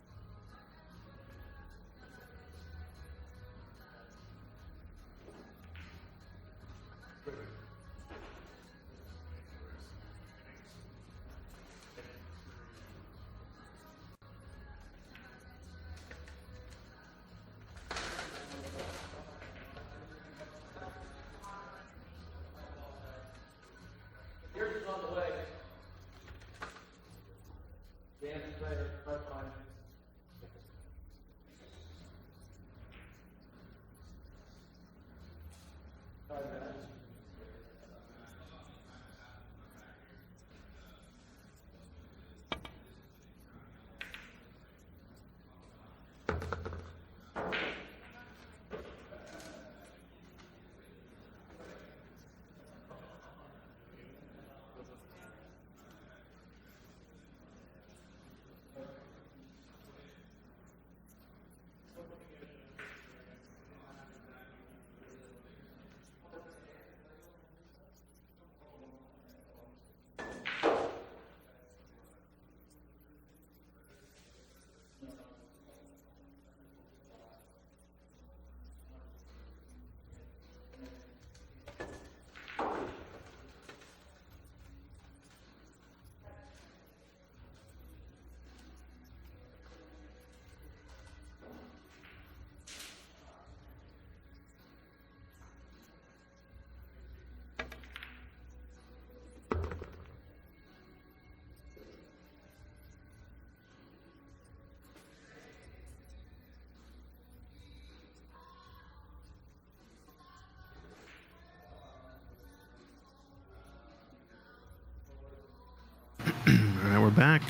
back.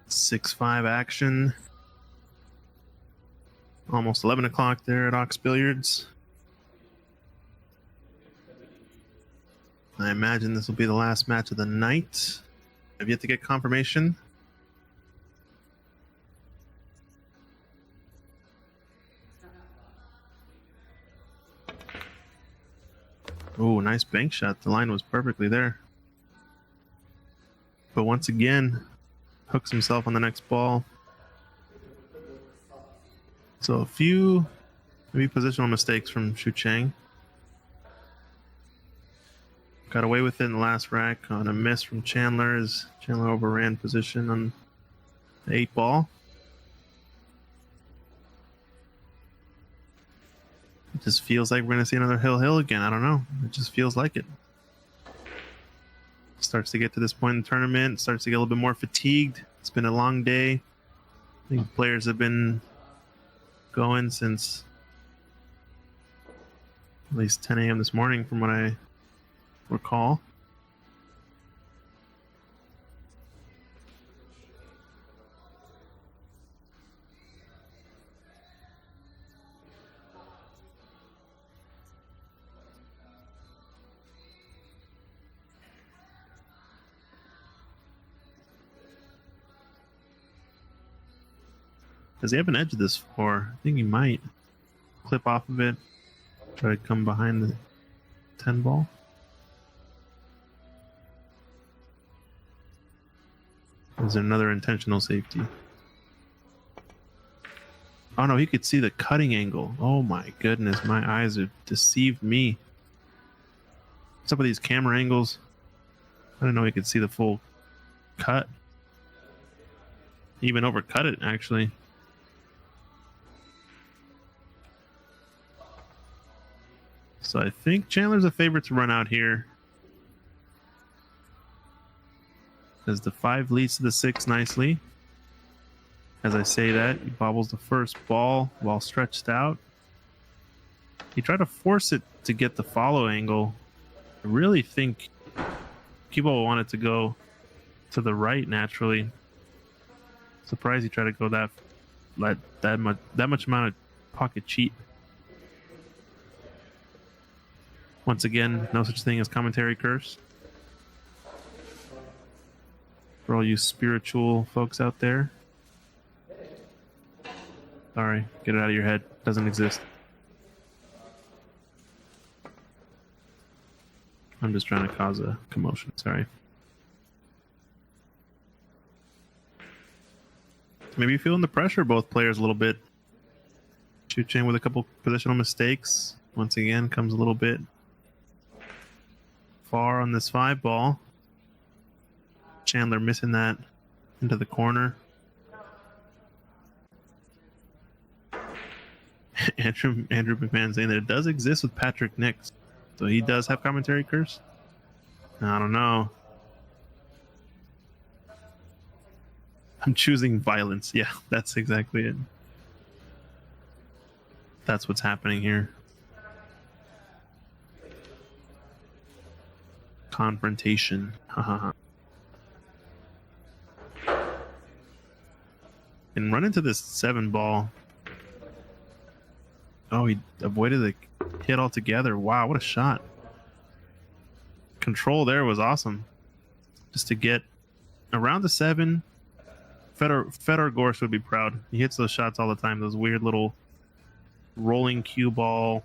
Six-5 action. Almost 11 o'clock there at Ox Billiards. I imagine this will be the last match of the night. I've yet to get confirmation. Oh, nice bank shot. The line was perfectly there. But once again, hooks himself on the next ball. So a few maybe positional mistakes from Xu Cheng. Got away with it in the last rack on a miss from Chandler as Chandler overran position on the 8 ball. It just feels like we're going to see another hill again. I don't know. It just feels like it. Starts to get to this point in the tournament. Starts to get a little bit more fatigued. It's been a long day. I think players have been going since at least 10 a.m. this morning from what I recall. Does he have an edge of this floor? I think he might clip off of it, try to come behind the 10 ball. Is there another intentional safety? Oh no, he could see the cutting angle. Oh my goodness, my eyes have deceived me. What's up with these camera angles? I didn't know he could see the full cut. He even overcut it, actually. So I think Chandler's a favorite to run out here. As the 5 leads to the 6 nicely. As I say that, he bobbles the first ball while stretched out. He tried to force it to get the follow angle. I really think people want it to go to the right naturally. Surprised he tried to go that much amount of pocket cheat. Once again, no such thing as commentary curse. For all you spiritual folks out there. Sorry, get it out of your head. Doesn't exist. I'm just trying to cause a commotion. Sorry. Maybe feeling the pressure, both players, a little bit. Xu Cheng with a couple positional mistakes. Once again, comes a little bit far on this 5 ball. Chandler missing that into the corner. Andrew McMahon saying that it does exist with Patrick Nix. So he does have commentary curse? I don't know. I'm choosing violence. Yeah, that's exactly it. That's what's happening here. Confrontation. Haha. And run into this 7 ball. Oh, he avoided the hit altogether. Wow, what a shot. Control there was awesome. Just to get around the 7. Fedor Gorsh would be proud. He hits those shots all the time. Those weird little rolling cue ball.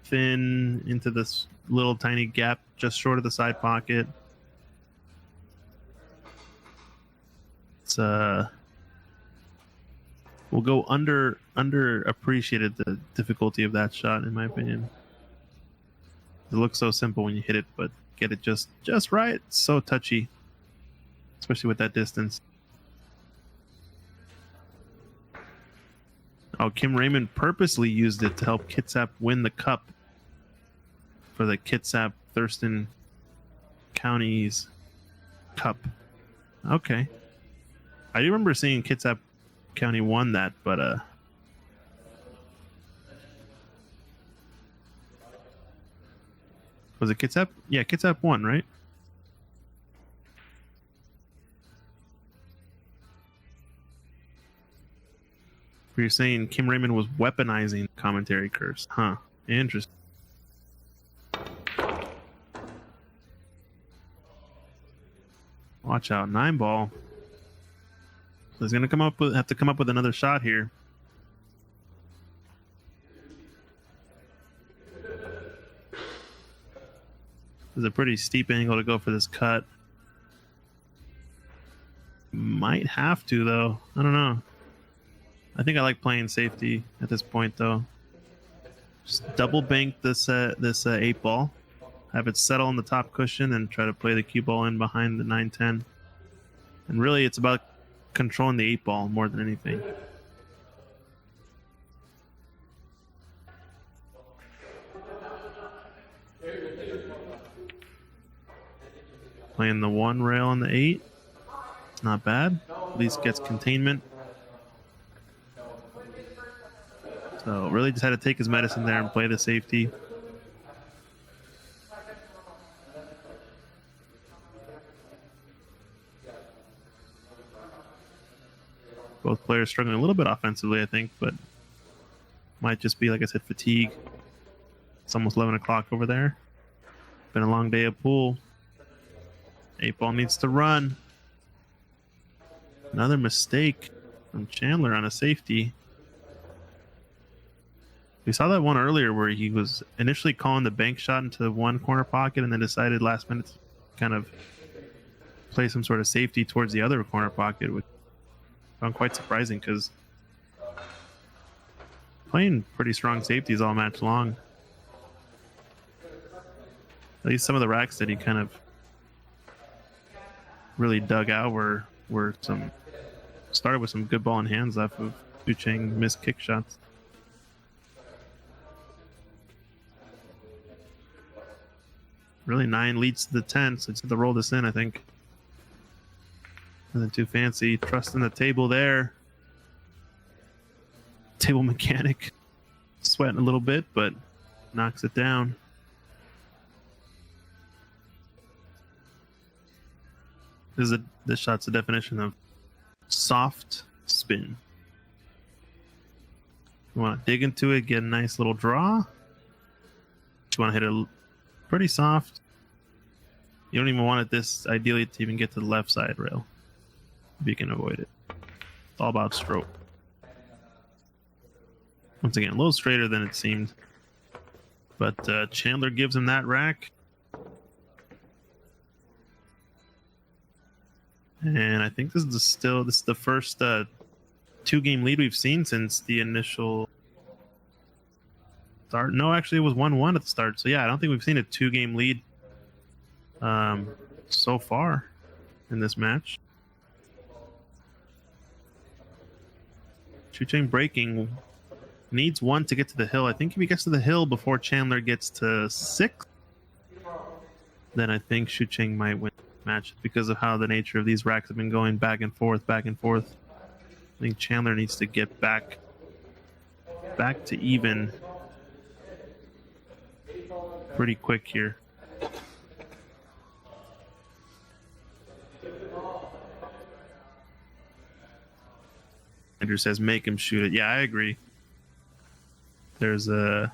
Thin into this little tiny gap just short of the side pocket. It's we'll go underappreciated the difficulty of that shot, in my opinion. It looks so simple when you hit it, but get it just right. It's so touchy, especially with that distance. Oh, Kim Raymond purposely used it to help Kitsap win the cup for the Kitsap Thurston Counties Cup. Okay. I do remember seeing Kitsap County won that, but was it Kitsap? Yeah, Kitsap won, right? You're saying Kim Raymond was weaponizing commentary curse, huh? Interesting. Watch out, 9-ball. He's gonna have to come up with another shot here. There's a pretty steep angle to go for this cut. Might have to though. I don't know. I think I like playing safety at this point though. Just double bank this 8-ball. Have it settle on the top cushion and try to play the cue ball in behind the 9-10. And really it's about controlling the 8-ball more than anything. Playing the 1 rail on the 8. Not bad. At least gets containment. So really just had to take his medicine there and play the safety. Both players struggling a little bit offensively, I think, but might just be, like I said, fatigue. It's almost 11 o'clock over there. Been a long day of pool. 8-ball needs to run. Another mistake from Chandler on a safety. We saw that one earlier where he was initially calling the bank shot into one corner pocket and then decided last minute to kind of play some sort of safety towards the other corner pocket, which I found quite surprising because playing pretty strong safeties all match long. At least some of the racks that he kind of really dug out were some started with some good ball in hands off of Shu Cheng missed kick shots. Really 9 leads to the 10, so it's have to roll this in, I think. Nothing too fancy. Trusting the table there. Table mechanic sweating a little bit, but knocks it down. This shot's the definition of soft spin. You want to dig into it, get a nice little draw. You want to hit it pretty soft. You don't even want it this ideally to even get to the left side rail if you can avoid it. It's all about stroke. Once again, a little straighter than it seemed, but Chandler gives him that rack. And I think this is the first 2-game lead we've seen since the initial start. No, actually it was 1-1 at the start. So yeah, I don't think we've seen a 2-game lead so far in this match. Shu Cheng breaking, needs 1 to get to the hill. I think if he gets to the hill before Chandler gets to 6, then I think Shu Cheng might win the match because of how the nature of these racks have been going back and forth, back and forth. I think Chandler needs to get back to even pretty quick here. Andrew says make him shoot it. Yeah, I agree. There's a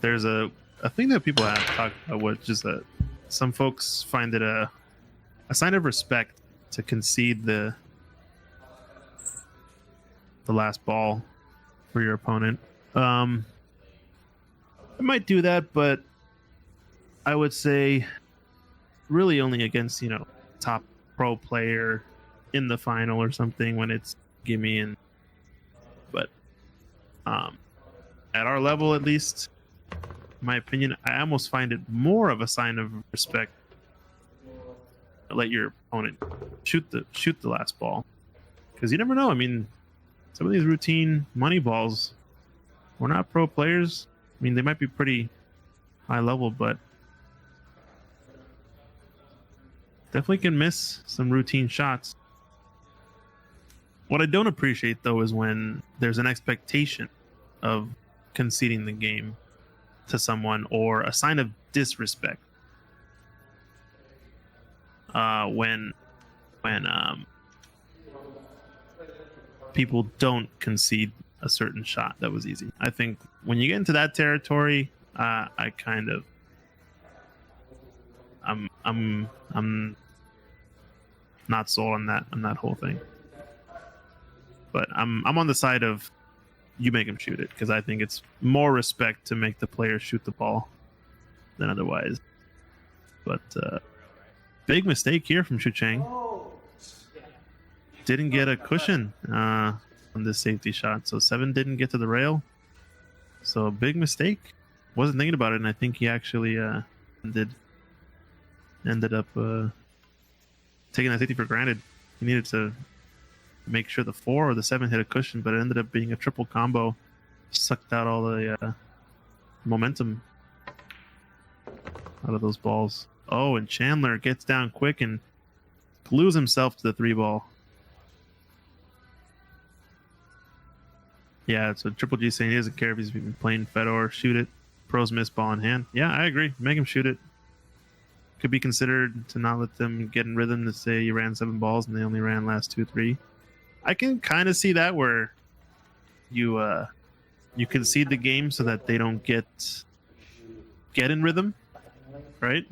thing that people have talked about, which is that some folks find it a sign of respect to concede the last ball for your opponent. I might do that, but I would say really only against, top pro player in the final or something when it's gimme. And but at our level, at least, in my opinion, I almost find it more of a sign of respect to let your opponent shoot the last ball, because you never know. I mean, some of these routine money balls, we're not pro players. I mean, they might be pretty high level, but definitely can miss some routine shots. What I don't appreciate though is when there's an expectation of conceding the game to someone or a sign of disrespect. When people don't concede a certain shot that was easy. I think when you get into that territory, I kind of I'm not sold on that whole thing. But I'm on the side of you make him shoot it because I think it's more respect to make the player shoot the ball than otherwise. But big mistake here from Shu Chang. Didn't get a cushion on this safety shot, so 7 didn't get to the rail. So big mistake. Wasn't thinking about it, and I think he actually ended up taking that safety for granted. He needed to make sure the 4 or the 7 hit a cushion, but it ended up being a triple combo. Sucked out all the momentum out of those balls. Oh, and Chandler gets down quick and glues himself to the 3 ball. Yeah, so Triple G saying he doesn't care if he's been playing Fedor. Shoot it. Pros miss ball in hand. Yeah, I agree. Make him shoot it. Could be considered to not let them get in rhythm to say you ran 7 balls and they only ran last 2, 3. I can kind of see that where you concede the game so that they don't get in rhythm, right?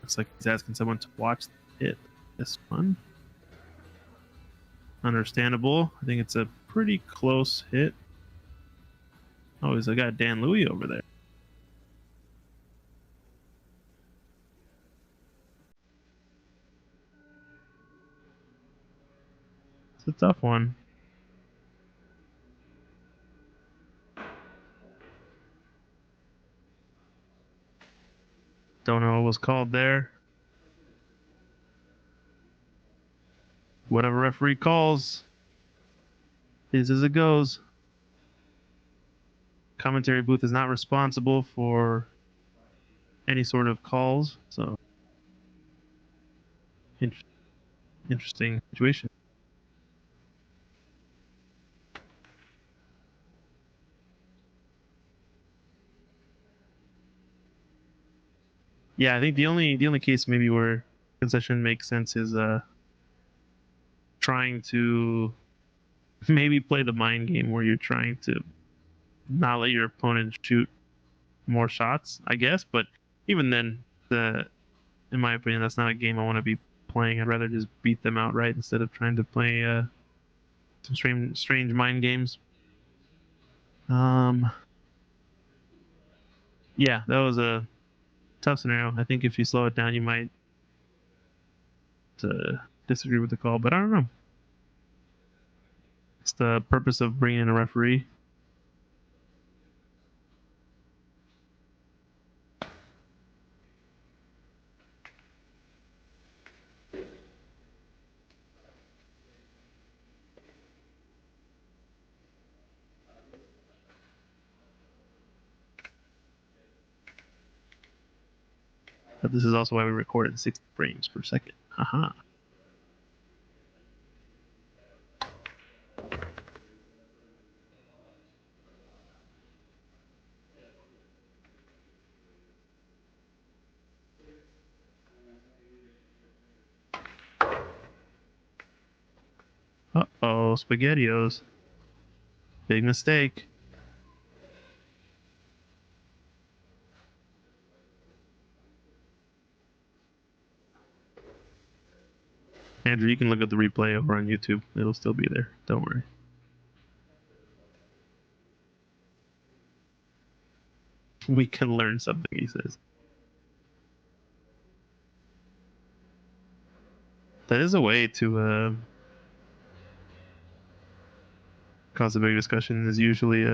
Looks like he's asking someone to watch it. This one. Understandable. I think it's a pretty close hit. Oh, he's got Dan Louis over there. It's a tough one. Don't know what was called there. Whatever referee calls is as it goes. Commentary booth is not responsible for any sort of calls, so interesting situation. Yeah, I think the only case maybe where concession makes sense is trying to maybe play the mind game where you're trying to not let your opponent shoot more shots, I guess. But even then, in my opinion, that's not a game I want to be playing. I'd rather just beat them outright instead of trying to play some strange mind games. Yeah, that was a tough scenario. I think if you slow it down, you might disagree with the call, but I don't know. It's the purpose of bringing in a referee. But this is also why we record at 60 frames per second. Haha. Uh-oh, SpaghettiOs. Big mistake. Andrew, you can look at the replay over on YouTube. It'll still be there. Don't worry. We can learn something, he says. That is a way to cause a big discussion. Is usually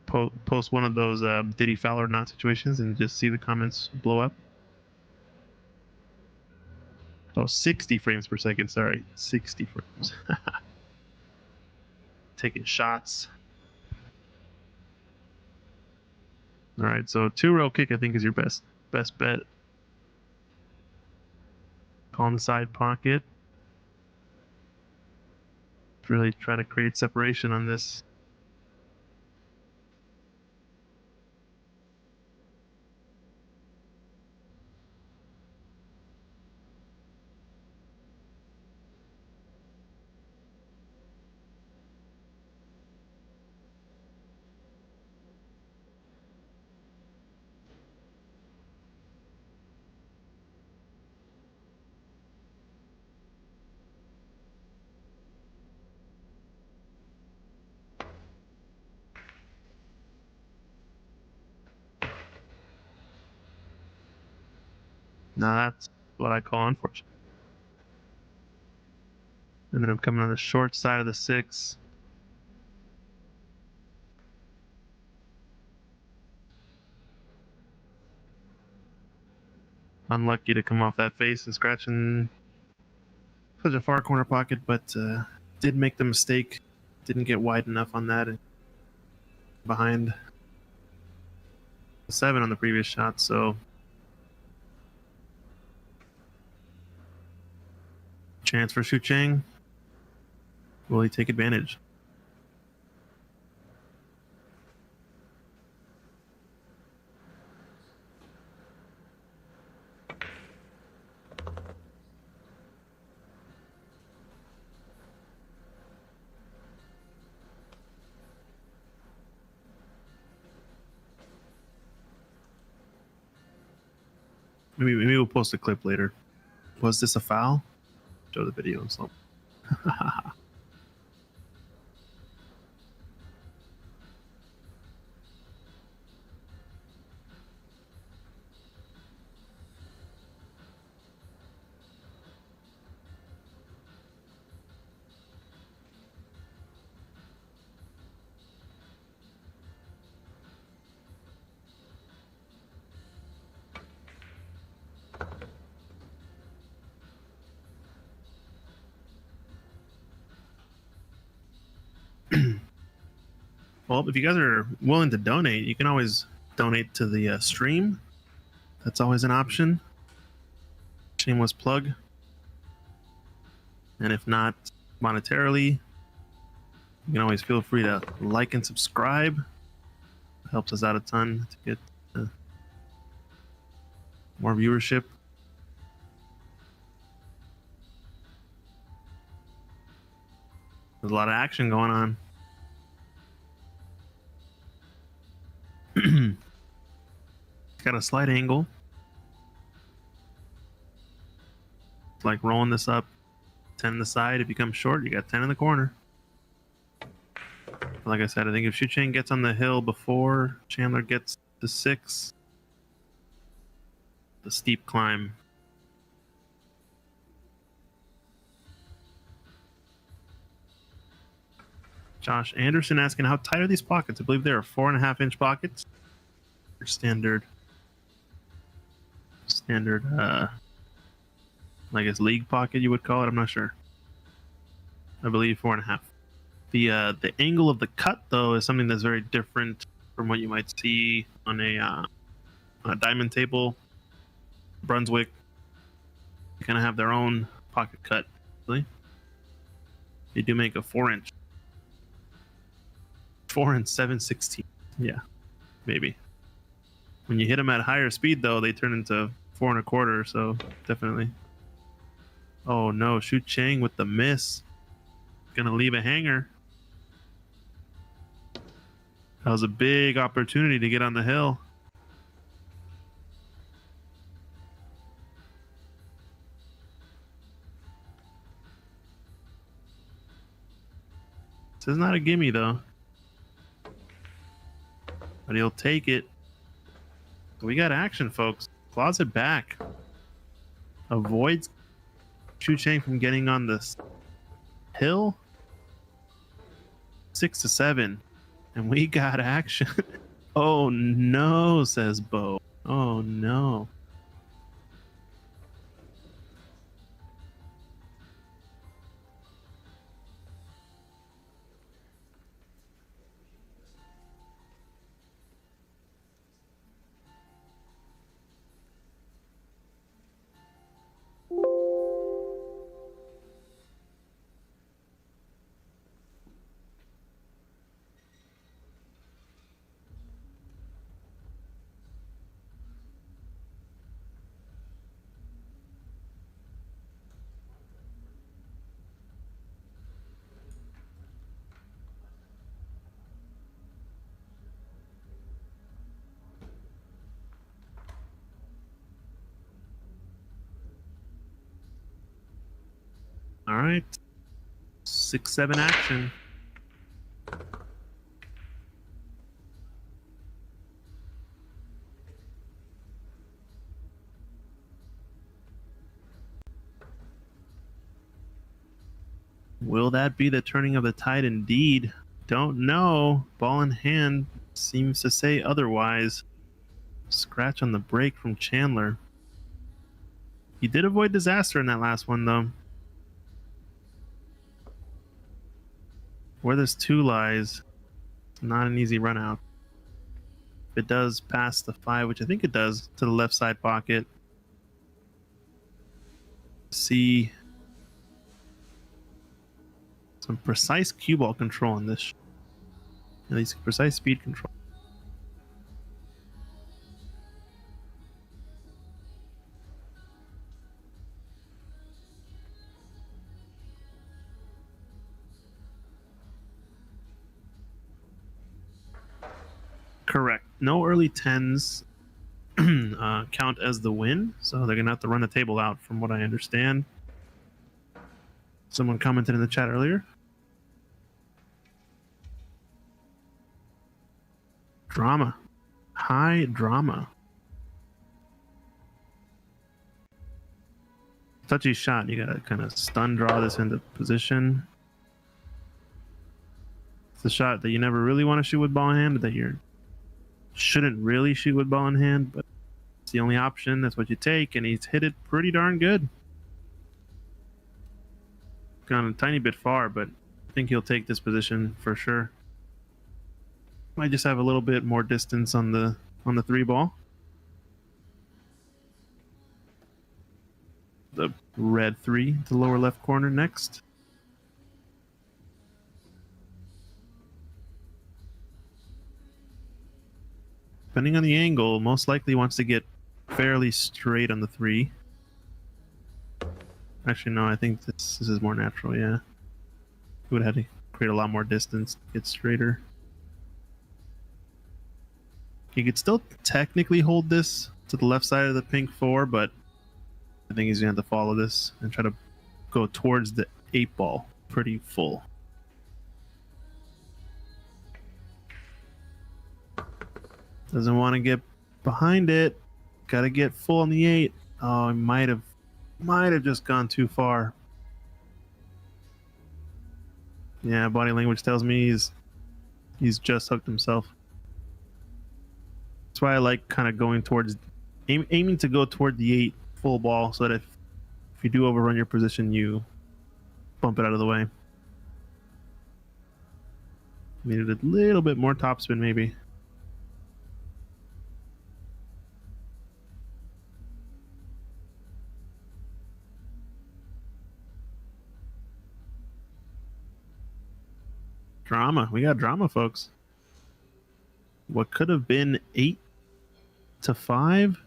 post one of those did he foul or not situations and just see the comments blow up. Oh, 60 frames per second. Sorry, 60 frames. Taking shots. All right, so 2-row kick I think is your best bet. On the side pocket. Really try to create separation on this. Now that's what I call unfortunate. And then I'm coming on the short side of the 6. Unlucky to come off that face and scratching such a far corner pocket, but did make the mistake. Didn't get wide enough on that and behind 7 on the previous shot, so chance for Xu Cheng. Will he take advantage? Maybe we'll post a clip later. Was this a foul? Show the video and so. Well, if you guys are willing to donate, you can always donate to the stream. That's always an option. Shameless plug. And if not monetarily, you can always feel free to like and subscribe. It helps us out a ton to get more viewership. There's a lot of action going on. Got a slight angle. It's like rolling this up 10 on the side. If you come short, you got 10 in the corner. Like I said, I think if Xu Cheng gets on the hill before Chandler gets to 6, the steep climb. Josh Anderson asking, how tight are these pockets? I believe they are 4.5-inch pockets. Standard, I guess league pocket you would call it. I'm not sure. I believe 4.5. The angle of the cut though is something that's very different from what you might see on a diamond table. Brunswick, they kind of have their own pocket cut. Really, they do make a 4-inch, 4 and 7/16. Yeah, maybe. When you hit them at higher speed though, they turn into 4 1/4. So definitely. Oh no, Xu Cheng with the miss. Gonna leave a hanger. That was a big opportunity to get on the hill. This is not a gimme though. But he'll take it. We got action, folks. Claws it back. Avoids Xu Cheng from getting on this hill. 6-7. And we got action. Oh no, says Bo. Oh no. right. 6-7 action. Will that be the turning of the tide indeed? Don't know. Ball in hand seems to say otherwise. Scratch on the break from Chandler. He did avoid disaster in that last one, though. Where this 2 lies, it's not an easy run out. If it does pass the 5, which I think it does, to the left side pocket. See some precise cue ball control in this. At least precise speed control. Correct. No early 10s count as the win, so they're gonna have to run the table out, from what I understand. Someone commented in the chat earlier. Drama. High drama. Touchy shot. You gotta kind of stun draw this into position. It's a shot that you never really want to shoot with ball in hand, that you shouldn't really shoot with ball in hand, but it's the only option. That's what you take, and he's hit it pretty darn good. Gone a tiny bit far, but I think he'll take this position for sure. Might just have a little bit more distance on the 3 ball. The red 3, the lower left corner next. Depending on the angle, most likely wants to get fairly straight on the 3. Actually, no, I think this is more natural, yeah. He would have had to create a lot more distance to get straighter. He could still technically hold this to the left side of the pink 4, but I think he's going to have to follow this and try to go towards the 8 ball pretty full. Doesn't want to get behind it. Got to get full on the 8. Oh, he might have just gone too far. Yeah, body language tells me he's just hooked himself. That's why I like kind of going towards, aiming to go toward the 8 full ball, so that if you do overrun your position, you bump it out of the way. Needed a little bit more topspin, maybe. Drama. We got drama, folks. What could have been 8-5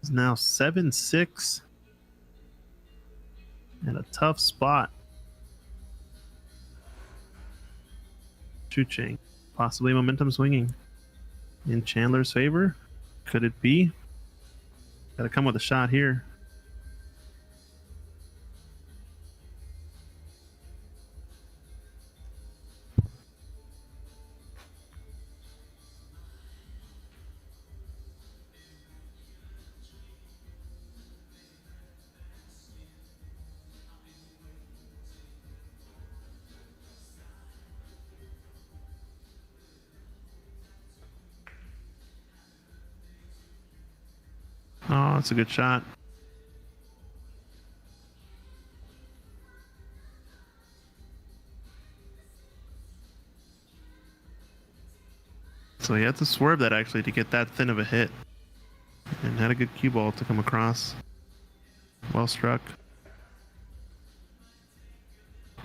is now 7-6. And a tough spot. Chuching. Possibly momentum swinging in Chandler's favor. Could it be? Gotta come with a shot here. Oh, that's a good shot. So he had to swerve that actually to get that thin of a hit. And had a good cue ball to come across. Well struck.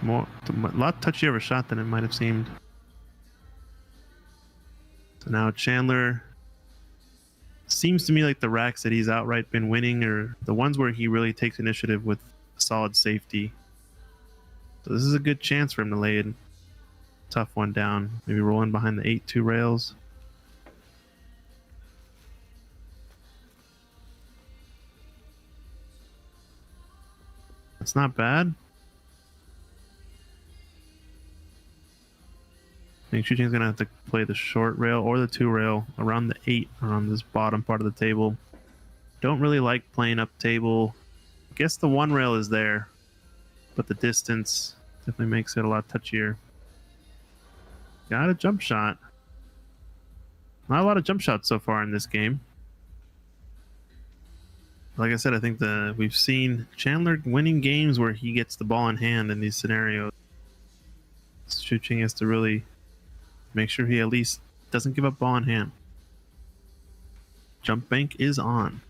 A lot touchier of a shot than it might have seemed. So now Chandler, seems to me like the racks that he's outright been winning are the ones where he really takes initiative with solid safety. So this is a good chance for him to lay a tough one down. Maybe rolling behind the 8-2 rails. That's not bad. I think Shucheng's gonna have to play the short rail or the 2 rail around the 8, around this bottom part of the table. Don't really like playing up table. I guess the 1 rail is there, but the distance definitely makes it a lot touchier. Got a jump shot. Not a lot of jump shots so far in this game. Like I said, I think we've seen Chandler winning games where he gets the ball in hand in these scenarios. Shucheng has to really make sure he at least doesn't give up ball in hand. Jump bank is on.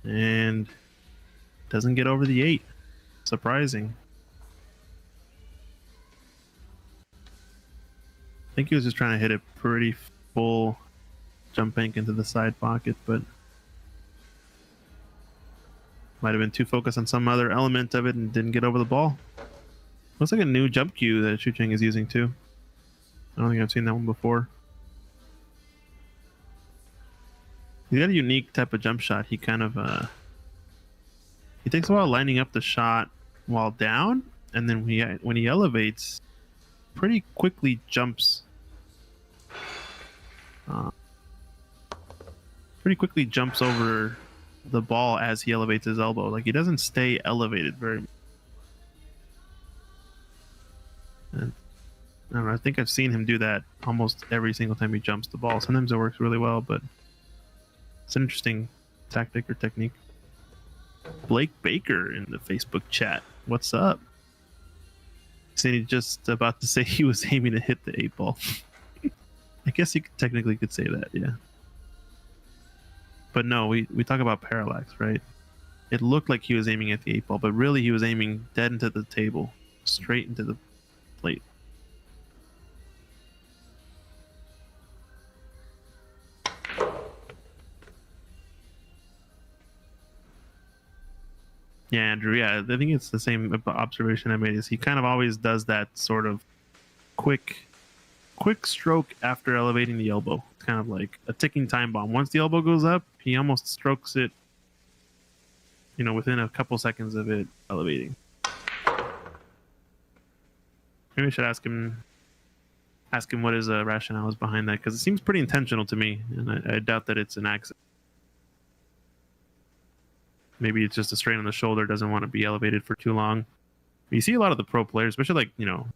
And doesn't get over the 8. Surprising. I think he was just trying to hit a pretty full jump bank into the side pocket, but might have been too focused on some other element of it and didn't get over the ball. Looks like a new jump cue that Shucheng is using too. I don't think I've seen that one before. He's got a unique type of jump shot. He kind of he takes a while lining up the shot while down, and then when he elevates, pretty quickly jumps. Pretty quickly jumps over the ball as he elevates his elbow. Like, he doesn't stay elevated very much. And I don't know, I think I've seen him do that almost every single time he jumps the ball. Sometimes it works really well, but it's an interesting tactic or technique. Blake Baker in the Facebook chat. What's up? Saying he's just about to say he was aiming to hit the 8 ball. I guess you technically could say that, yeah. But no, we talk about parallax, right? It looked like he was aiming at the 8 ball, but really he was aiming dead into the table, straight into the plate. Yeah, Andrew, yeah, I think it's the same observation I made. Is he kind of always does that sort of quick stroke after elevating the elbow. It's kind of like a ticking time bomb. Once the elbow goes up, he almost strokes it, you know, within a couple seconds of it elevating. Maybe I should ask him what his rationale is behind that, because it seems pretty intentional to me, and I doubt that it's an accident. Maybe it's just a strain on the shoulder, doesn't want to be elevated for too long. You see a lot of the pro players, especially like, you know,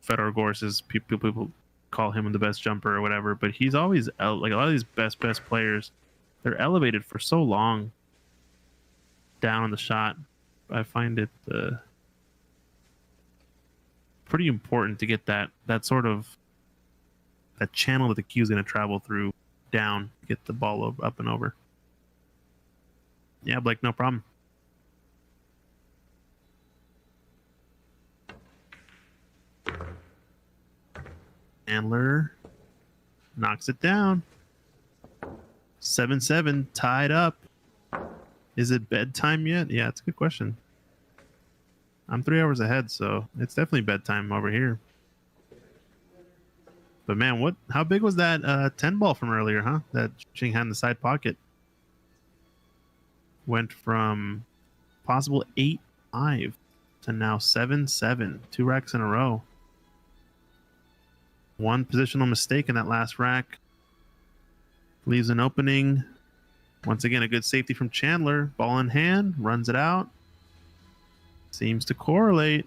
Fedor Gorses, people call him the best jumper or whatever, but he's always like a lot of these best players, they're elevated for so long down on the shot. I find it pretty important to get that sort of that channel that the cue is going to travel through down, get the ball up and over. Yeah, Blake, no problem. Handler knocks it down. 7-7, tied up. Is it bedtime yet? Yeah, it's a good question. I'm 3 hours ahead, so it's definitely bedtime over here. But man, how big was that 10 ball from earlier, huh? That Ching had in the side pocket. Went from possible 8-5 to now 7-7. 2 racks in a row. One positional mistake in that last rack leaves an opening. Once again, a good safety from Chandler. Ball in hand, runs it out. Seems to correlate.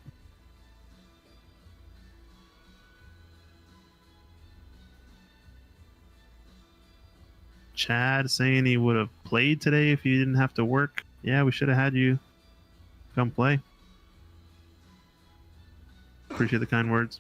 Chad saying he would have played today if you didn't have to work. Yeah, we should have had you come play. Appreciate the kind words.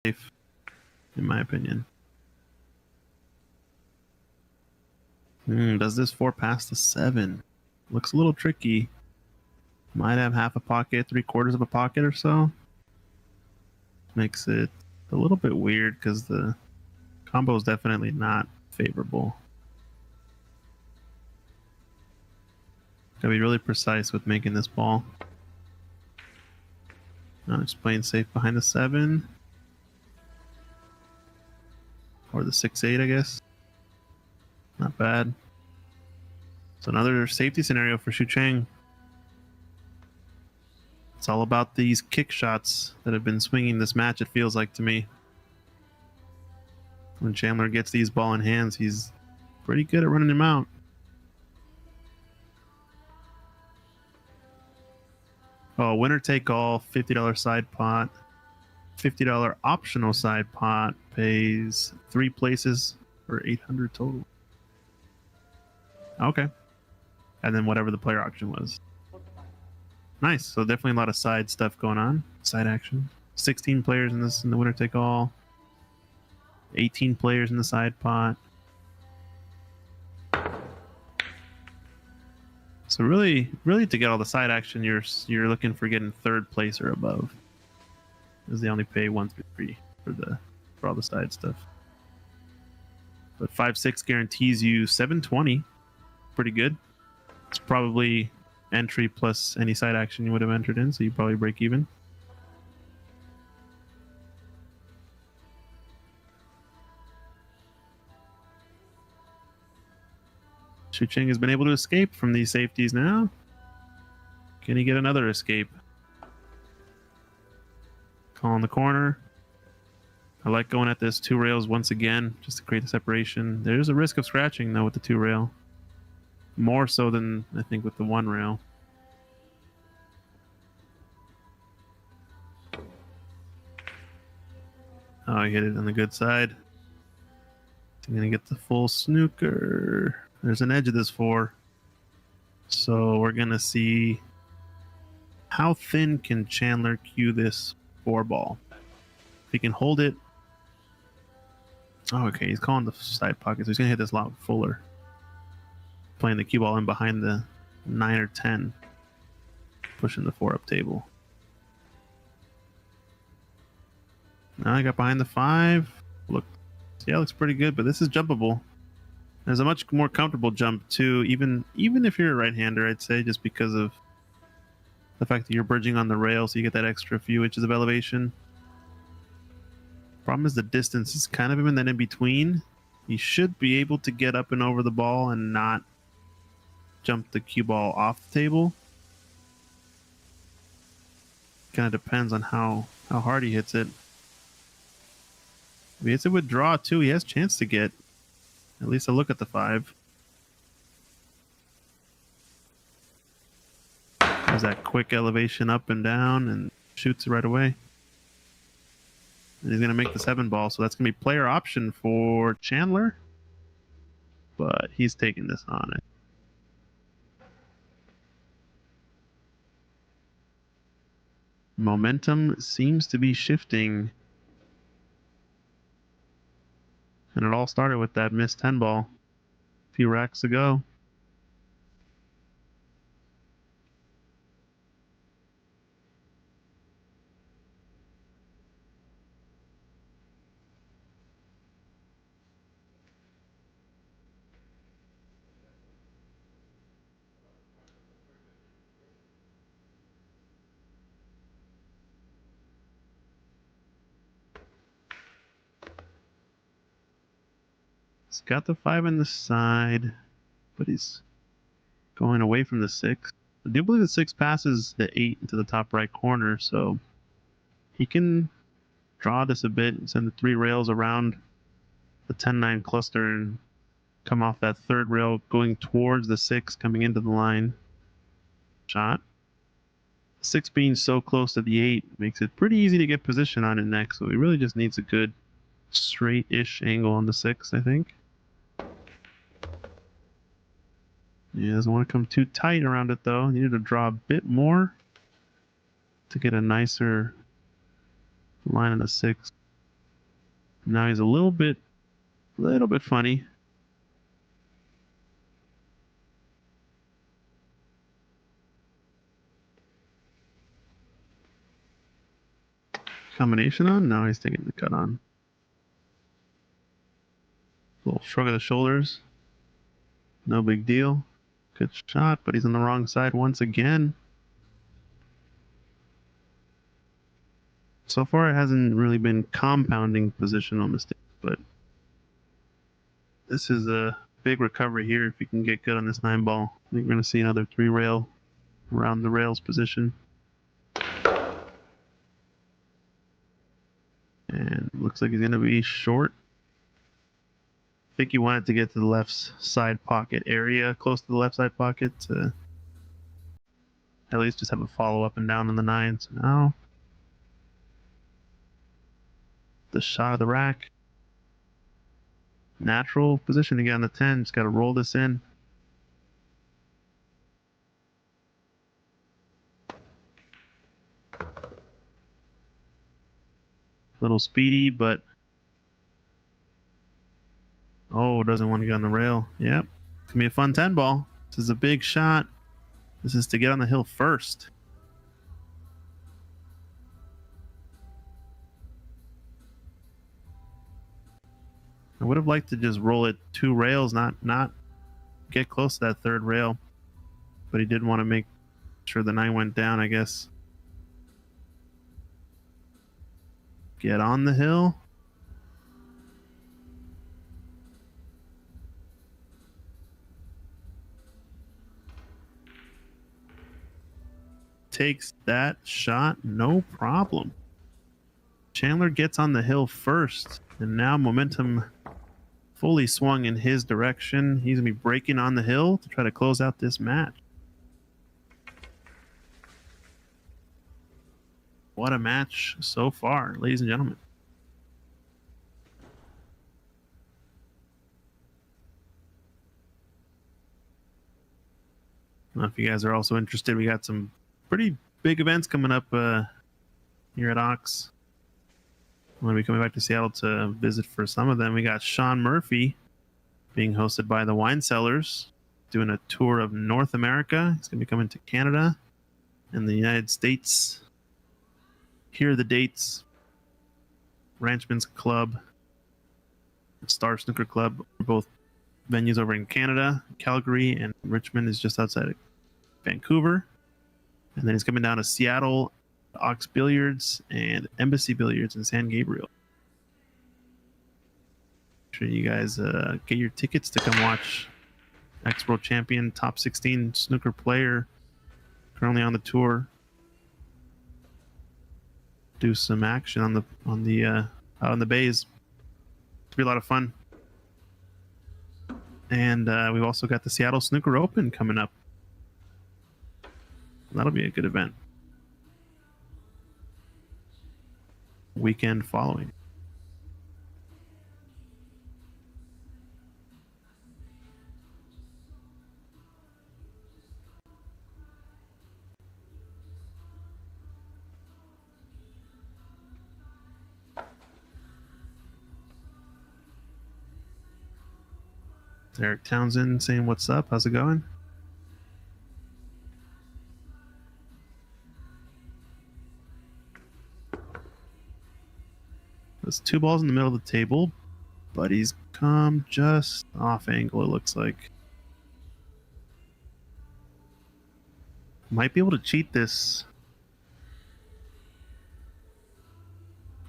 safe, in my opinion. Does this 4 pass the 7? Looks a little tricky. Might have half a pocket, 3/4 of a pocket or so. Makes it a little bit weird because the combo is definitely not favorable. Gotta be really precise with making this ball. Now just playing safe behind the 7. Or the 6/8, I guess. Not bad. So another safety scenario for Xu Cheng. It's all about these kick shots that have been swinging this match, it feels like to me. When Chandler gets these ball in hands, he's pretty good at running him out. Oh, winner take all, $50 side pot. $50 optional side pot pays 3 places for 800 total. Okay. And then whatever the player auction was. Nice. So definitely a lot of side stuff going on. Side action. 16 players in the winner take all. 18 players in the side pot. So really to get all the side action, you're looking for getting 3rd place or above. Because they only pay 1 through 3 for all the side stuff. But 5/6 guarantees you 720. Pretty good. It's probably entry plus any side action you would have entered in, so you probably break even. Xu Cheng has been able to escape from these safeties now. Can he get another escape? Calling the corner. I like going at this 2 rails once again, just to create the separation. There's a risk of scratching, though, with the 2 rail. More so than, I think, with the 1 rail. Oh, he hit it on the good side. I'm going to get the full snooker. There's an edge of this 4. So we're going to see how thin can Chandler cue this 4 ball. If he can hold it. Oh, okay. He's calling the side pocket, so he's going to hit this a lot fuller. Playing the cue ball in behind the 9 or 10. Pushing the 4 up table. Now I got behind the 5. Look, yeah, looks pretty good, but this is jumpable. There's a much more comfortable jump too, even if you're a right-hander, I'd say, just because of the fact that you're bridging on the rail, so you get that extra few inches of elevation. Problem is the distance is kind of in that in between. You should be able to get up and over the ball and not jump the cue ball off the table. Kind of depends on how hard he hits it. If he hits it with draw too, he has a chance to get at least a look at the 5. There's that quick elevation up and down and shoots it right away. And he's going to make the 7 ball, so that's going to be player option for Chandler. But he's taking this on it. Momentum seems to be shifting. And it all started with that missed 10 ball a few racks ago. He's got the 5 on the side, but he's going away from the 6. I do believe the 6 passes the 8 into the top right corner, so he can draw this a bit and send the 3 rails around the 10-9 cluster and come off that 3rd rail going towards the 6 coming into the line. Shot. 6 being so close to the 8 makes it pretty easy to get position on it next, so he really just needs a good straight-ish angle on the 6, I think. He doesn't want to come too tight around it, though. He needed to draw a bit more to get a nicer line on the 6. Now he's a little bit funny. Combination on? No, he's taking the cut on. Little shrug of the shoulders. No big deal. Good shot, but he's on the wrong side once again. So far, it hasn't really been compounding positional mistakes, but this is a big recovery here if you can get good on this 9-ball. I think we're going to see another 3-rail around the rails position. And looks like he's going to be short. I think he wanted to get to the left side pocket area, close to the left side pocket, to at least just have a follow up and down on the 9. So now the shot of the rack. Natural position to get on the 10. Just got to roll this in. A little speedy, but oh, doesn't want to get on the rail. Yep. It's going to be a fun 10-ball. This is a big shot. This is to get on the hill first. I would have liked to just roll it 2 rails, not get close to that 3rd rail. But he did want to make sure the 9 went down, I guess. Get on the hill. Takes that shot, no problem. Chandler gets on the hill first, and now momentum fully swung in his direction. He's going to be breaking on the hill to try to close out this match. What a match so far, ladies and gentlemen. I don't know if you guys are also interested. We got some pretty big events coming up here at Ox. I'm going to be coming back to Seattle to visit for some of them. We got Sean Murphy being hosted by the Wine Cellars, doing a tour of North America. He's going to be coming to Canada and the United States. Here are the dates. Ranchman's Club, Star Snooker Club, both venues over in Canada. Calgary and Richmond is just outside of Vancouver. And then he's coming down to Seattle, Ox Billiards, and Embassy Billiards in San Gabriel. Make sure you guys get your tickets to come watch ex-world champion, top 16 snooker player, currently on the tour. Do some action on the bays. It'll be a lot of fun. And we've also got the Seattle Snooker Open coming up. That'll be a good event. Weekend following. Eric Townsend saying, "What's up? How's it going?" There's 2 balls in the middle of the table, but he's come just off angle, it looks like. Might be able to cheat this.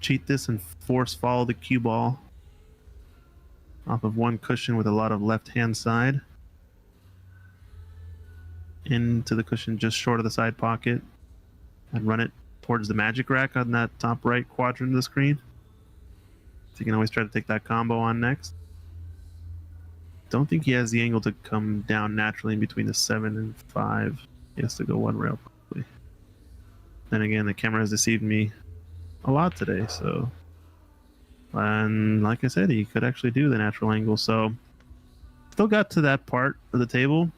And force follow the cue ball off of one cushion with a lot of left-hand side. Into the cushion just short of the side pocket. And run it towards the magic rack on that top right quadrant of the screen. So you can always try to take that combo on next. Don't think he has the angle to come down naturally in between the 7 and 5. He has to go 1 rail probably. Then again, the camera has deceived me a lot today, so. And like I said, he could actually do the natural angle. So still got to that part of the table,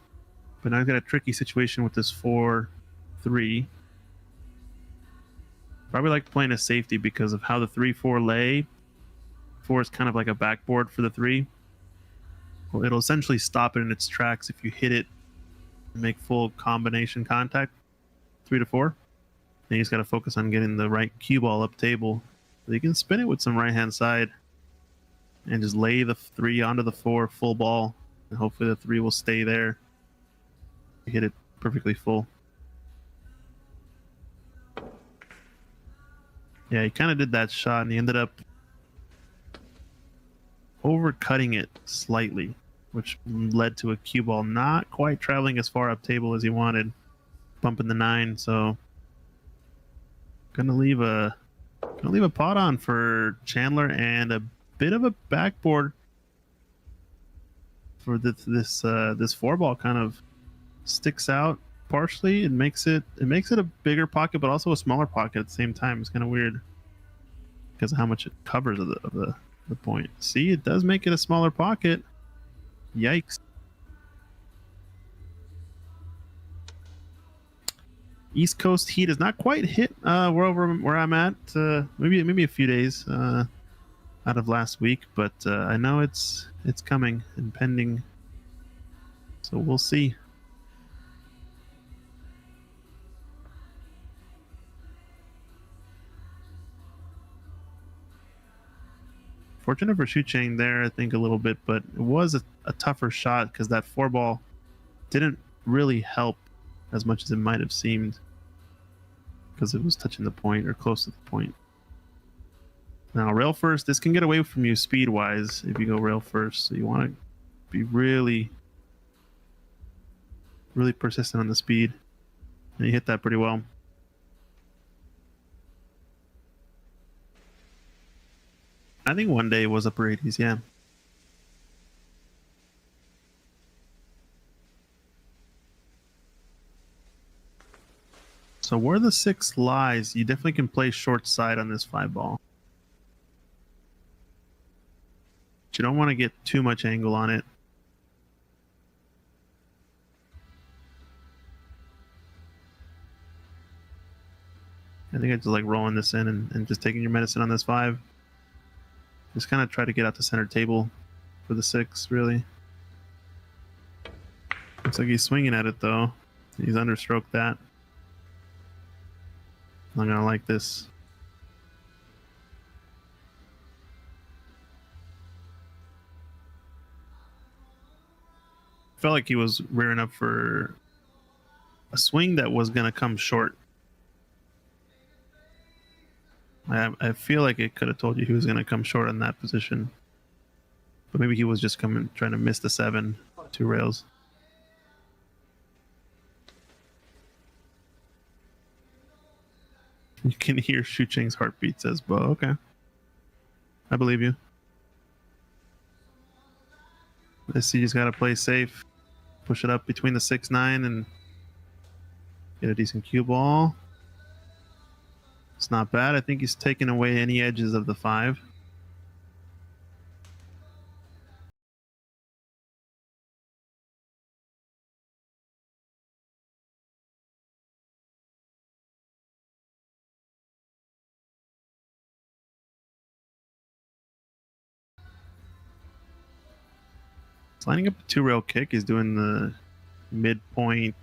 but now I've got a tricky situation with this 4-3. Probably like playing a safety because of how the 3-4 lay. 4 is kind of like a backboard for the 3. Well, it'll essentially stop it in its tracks if you hit it and make full combination contact 3 to 4. Then you just got to focus on getting the right cue ball up table. So you can spin it with some right hand side and just lay the 3 onto the 4 full ball, and hopefully the 3 will stay there. You hit it perfectly full. Yeah, he kind of did that shot and he ended up overcutting it slightly, which led to a cue ball not quite traveling as far up table as he wanted, bumping the 9. So gonna leave a pot on for Chandler and a bit of a backboard for this 4 ball. Kind of sticks out partially. It makes it a bigger pocket, but also a smaller pocket at the same time. It's kind of weird because of how much it covers of the point. See, it does make it a smaller pocket. Yikes. East Coast heat has not quite hit where I'm at. Maybe a few days out of last week, but I know it's coming and pending. So we'll see. Fortunate for Xu Cheng there, I think, a little bit, but it was a tougher shot because that 4 ball didn't really help as much as it might have seemed because it was touching the point or close to the point. Now, rail first, this can get away from you speed-wise if you go rail first, so you want to be really persistent on the speed, and you hit that pretty well. I think one day it was upper 80s, yeah. So where the 6 lies, you definitely can play short side on this 5 ball. But you don't want to get too much angle on it. I think I just like rolling this in and just taking your medicine on this 5. Just kind of try to get out the center table for the 6, really. Looks like he's swinging at it, though. He's understroked that. I'm gonna like this. Felt like he was rearing up for a swing that was gonna come short. I feel like it could have told you he was going to come short in that position. But maybe he was just trying to miss the 7, 2 rails. You can hear Xu Cheng's heartbeat, says Bo. Okay. I believe you. I see he's got to play safe. Push it up between the 6, 9 and get a decent cue ball. It's not bad. I think he's taken away any edges of the 5. He's lining up a 2 rail kick. He's doing the midpoint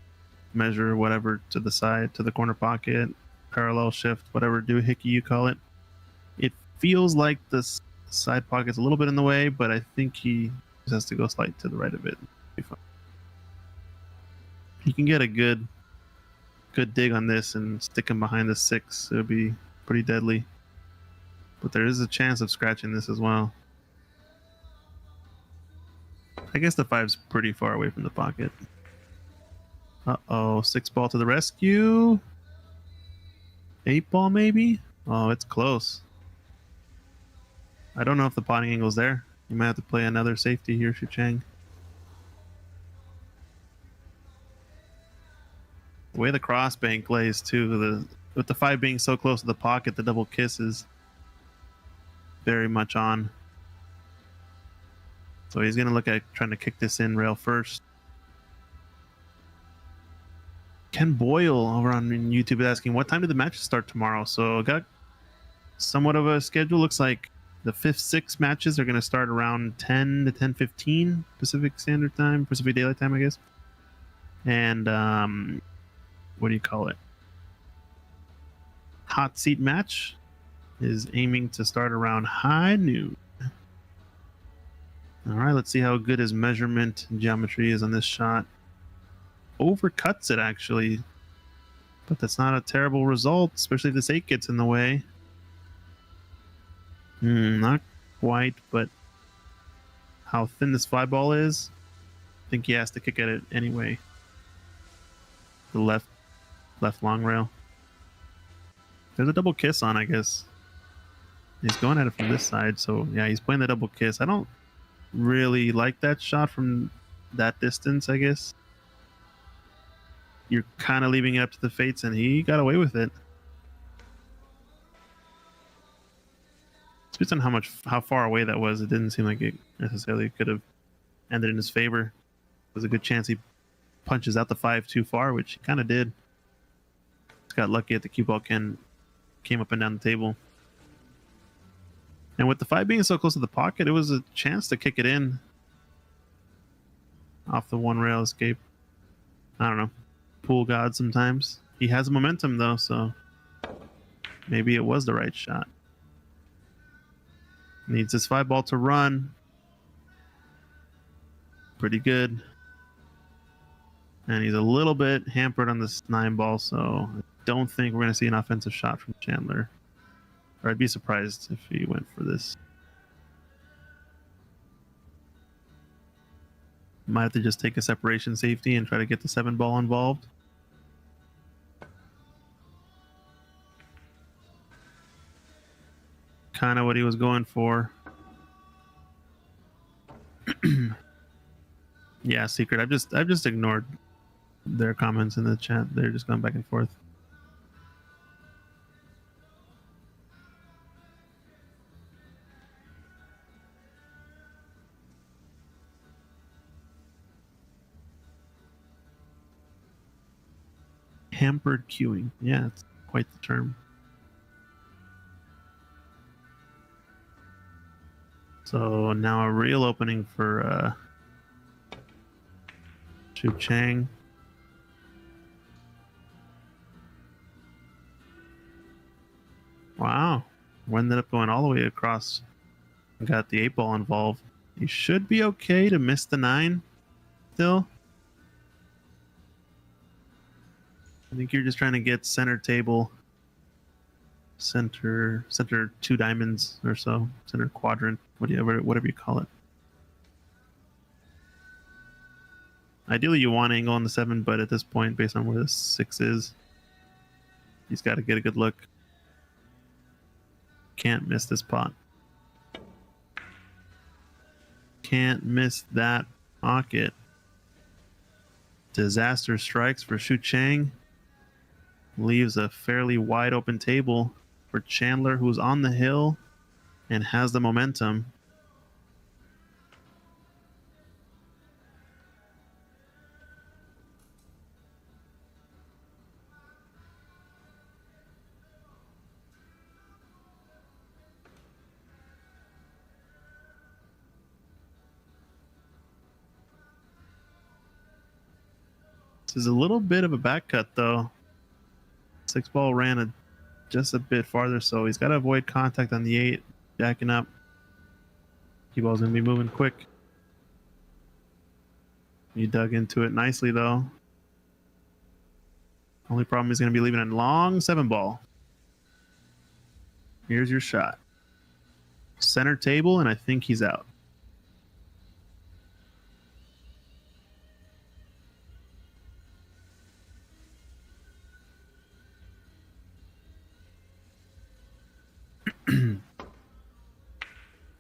measure, whatever, to the side, to the corner pocket, parallel shift, whatever doohickey you call it. It feels like the side pocket's a little bit in the way, but I think he just has to go slightly to the right of it. You can get a good dig on this and stick him behind the 6. It would be pretty deadly. But there is a chance of scratching this as well. I guess the 5's pretty far away from the pocket. Uh-oh, 6 ball to the rescue. 8 ball maybe? Oh, it's close. I don't know if the potting angle's there. You might have to play another safety here, Xu Cheng. The way the cross bank lays too, with the 5 being so close to the pocket, the double kiss is very much on. So he's going to look at trying to kick this in rail first. Ken Boyle over on YouTube is asking, what time did the matches start tomorrow? So got somewhat of a schedule. Looks like The 5th, 6 matches are going to start around 10 to 10:15 Pacific Standard Time, Pacific Daylight Time, I guess. And what do you call it? Hot seat match is aiming to start around high noon. All right, let's see how good his measurement and geometry is on this shot. Overcuts it, actually. But that's not a terrible result, especially if this 8 gets in the way. Not quite, but how thin this fly ball is, I think he has to kick at it anyway. The left long rail. There's a double kiss on, I guess. He's going at it from this side, so yeah, he's playing the double kiss. I don't really like that shot from that distance, I guess. You're kind of leaving it up to the fates, and he got away with it. Based on how far away that was, it didn't seem like it necessarily could have ended in his favor. There's a good chance he punches out the 5 too far, which he kind of did. Just got lucky at the cue ball came up and down the table. And with the 5 being so close to the pocket, it was a chance to kick it in off the one rail escape. I don't know. Pool god sometimes. He has momentum though, so maybe it was the right shot. Needs this 5 ball to run. Pretty good. And he's a little bit hampered on this 9 ball, so I don't think we're going to see an offensive shot from Chandler. Or I'd be surprised if he went for this. Might have to just take a separation safety and try to get the 7 ball involved. Kind of what he was going for. Yeah, secret. I've just ignored their comments in the chat. They're just going back and forth. Hampered queuing. Yeah, it's quite the term. So now a real opening for Chu Chang. Wow. We ended up going all the way across and got the 8 ball involved. You should be okay to miss the 9 still. I think you're just trying to get center table, center 2 diamonds or so, center quadrant, whatever you call it. Ideally, you want angle on the 7, but at this point, based on where the 6 is, he's got to get a good look. Can't miss this pot. Can't miss that pocket. Disaster strikes for Shu Chang. Leaves a fairly wide open table for Chandler, who's on the hill and has the momentum. This is a little bit of a back cut though. 6 ball ran just a bit farther, so he's got to avoid contact on the 8, jacking up. Cue ball's going to be moving quick. He dug into it nicely, though. Only problem is going to be leaving a long 7 ball. Here's your shot. Center table, and I think he's out.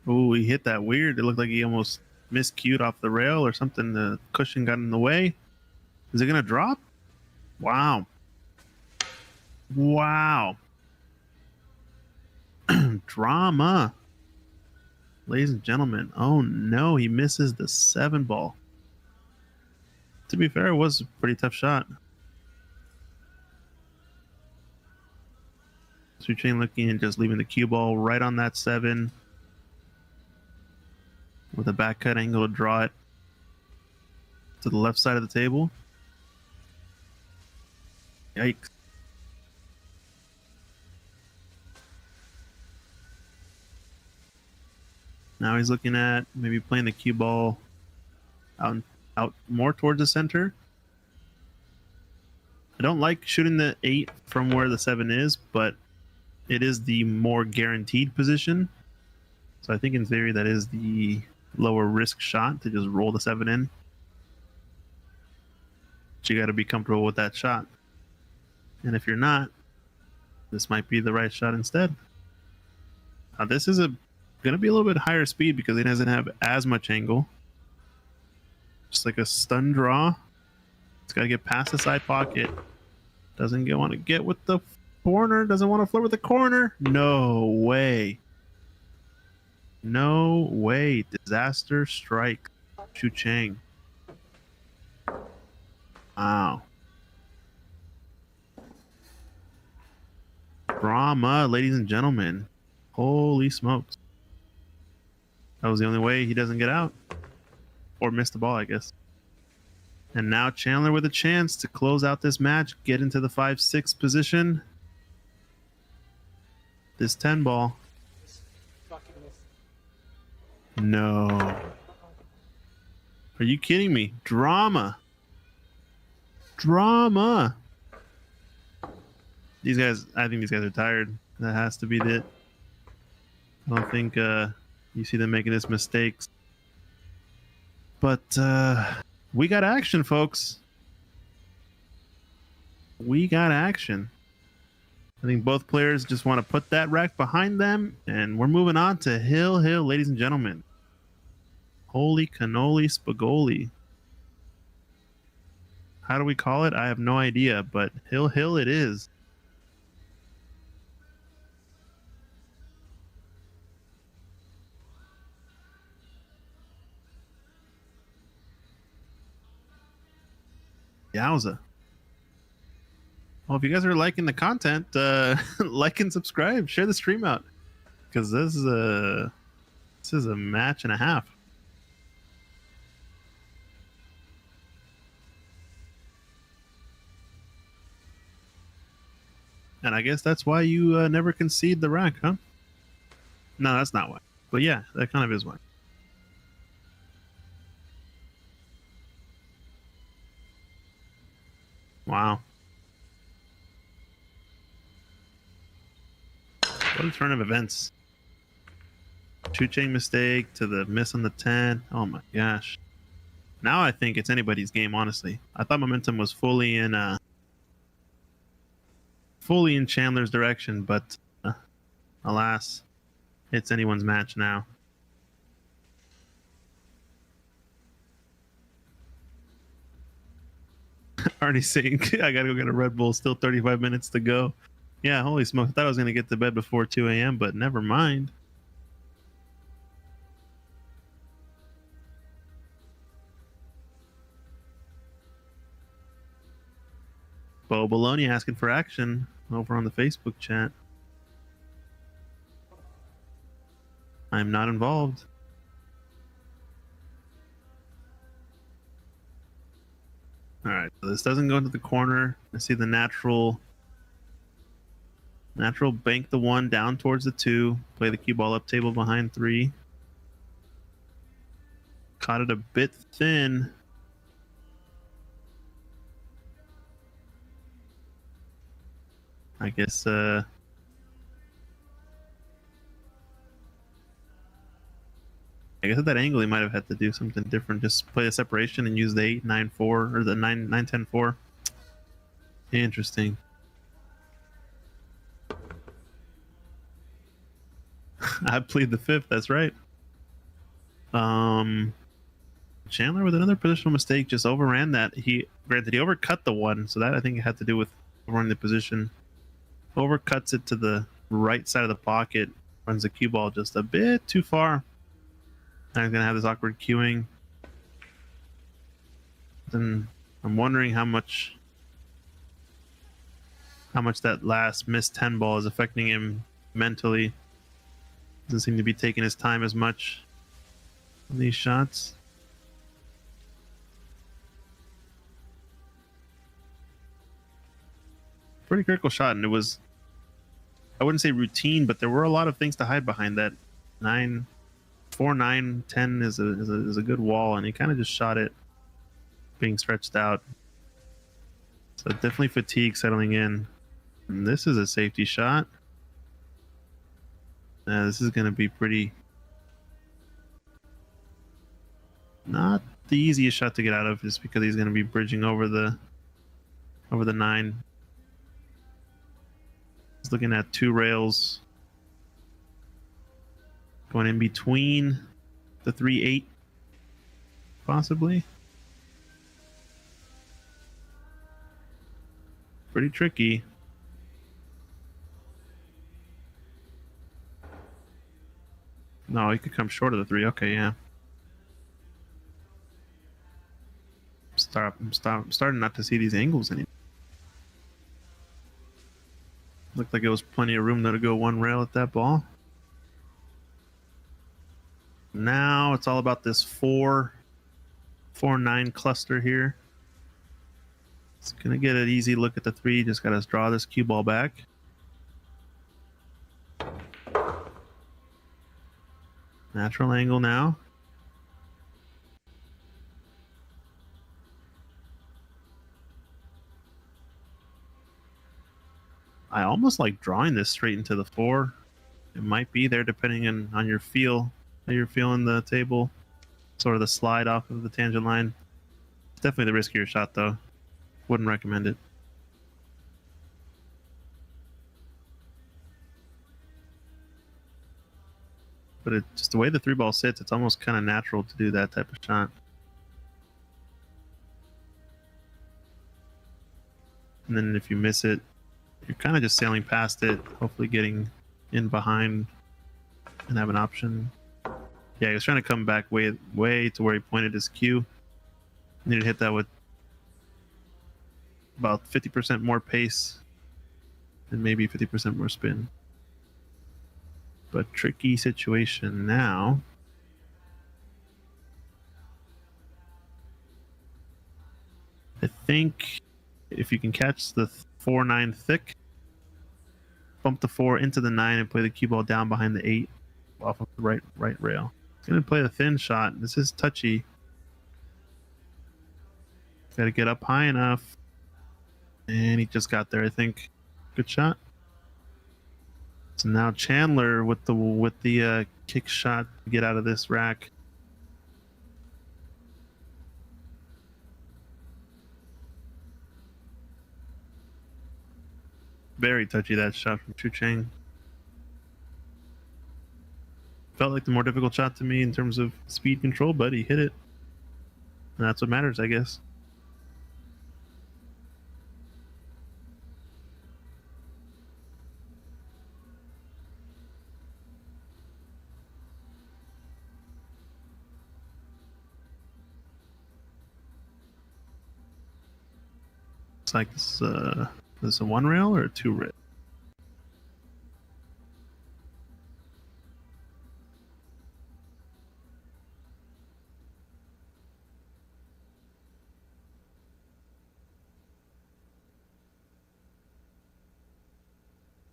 Oh, he hit that weird. It looked like he almost miscued off the rail or something. The cushion got in the way. Is it going to drop? Wow. Wow. Drama. Ladies and gentlemen. Oh, no. He misses the 7 ball. To be fair, it was a pretty tough shot. Su Chain looking and just leaving the cue ball right on that 7. with a back cut angle to draw it to the left side of the table. Yikes. Now he's looking at maybe playing the cue ball out more towards the center. I don't like shooting the 8 from where the 7 is, but it is the more guaranteed position. So I think in theory that is the lower risk shot to just roll the 7 in. But you got to be comfortable with that shot. And if you're not, this might be the right shot instead. This is going to be a little bit higher speed because it doesn't have as much angle. Just like a stun draw. It's got to get past the side pocket. Doesn't want to get with the corner. Doesn't want to flirt with the corner. No way. No way. Disaster strike. Shu Chang. Wow. Drama, ladies and gentlemen. Holy smokes. That was the only way he doesn't get out. Or miss the ball, I guess. And now Chandler with a chance to close out this match, get into the 5-6 position. This 10 ball. No. Are you kidding me? Drama. Drama. These guys, I think these guys are tired. That has to be it. I don't think you see them making this mistakes. But we got action, folks. We got action. I think both players just want to put that rack behind them, and we're moving on to Hill Hill, ladies and gentlemen. Holy cannoli spagoli. How do we call it? I have no idea, but Hill Hill it is. Yowza. Well, if you guys are liking the content, like and subscribe, share the stream out, because this is a match and a half. And I guess that's why you never concede the rack, huh? No, that's not why. But yeah, that kind of is why. Wow. What a turn of events. Two chain mistake to the miss on the 10. Oh my gosh. Now I think it's anybody's game, honestly. I thought momentum was fully in Chandler's direction, but alas, it's anyone's match now. Already saying I gotta go get a Red Bull. Still 35 minutes to go. Yeah, holy smoke! I thought I was gonna get to bed before 2 a.m., but never mind. Bo Baloney asking for action over on the Facebook chat. I'm not involved. All right, so this doesn't go into the corner. I see the natural bank the 1 down towards the 2. Play the cue ball up table behind 3. Caught it a bit thin. I guess at that angle he might have had to do something different. Just play a separation and use the 8-9-4 or the 9-10-4. Interesting. I plead the 5th. That's right. Chandler with another positional mistake, just overran that. Granted, he overcut the 1, so that I think it had to do with overrunning the position. Overcuts it to the right side of the pocket. Runs the cue ball just a bit too far. Now he's gonna have this awkward queuing. Then I'm wondering how much that last missed 10 ball is affecting him mentally. Doesn't seem to be taking his time as much. on these shots. Pretty critical shot, and it was, I wouldn't say routine, but there were a lot of things to hide behind that. 9, 4, 9, 10 is a good wall, and he kind of just shot it being stretched out. So definitely fatigue settling in. And this is a safety shot. This is going to be pretty, not the easiest shot to get out of, just because he's going to be bridging over the 9. He's looking at 2 rails going in between the 3-8, possibly. Pretty tricky. No, he could come short of the 3. Okay, yeah. I'm starting not to see these angles anymore. Looked like it was plenty of room though to go 1 rail at that ball. Now it's all about this 4-9 cluster here. It's gonna get an easy look at the 3. Just gotta draw this cue ball back. Natural angle now. I almost like drawing this straight into the 4. It might be there depending on your feel, how you're feeling the table. Sort of the slide off of the tangent line. It's definitely the riskier shot though. Wouldn't recommend it. But just the way the 3 ball sits, it's almost kind of natural to do that type of shot. And then if you miss it, you're kind of just sailing past it, hopefully getting in behind and have an option. Yeah, he was trying to come back way to where he pointed his cue. Needed to hit that with about 50% more pace and maybe 50% more spin. But tricky situation now. I think if you can catch the 4-9 thick, bump the 4 into the 9 and play the cue ball down behind the 8 off of the right rail. He's going to play the thin shot. This is touchy. Got to get up high enough. And he just got there, I think. Good shot. So now Chandler with the kick shot to get out of this rack. Very touchy, that shot from Chu Chang. Felt like the more difficult shot to me in terms of speed control, but he hit it. And that's what matters, I guess. Looks like this is a 1 rail or a 2 rail?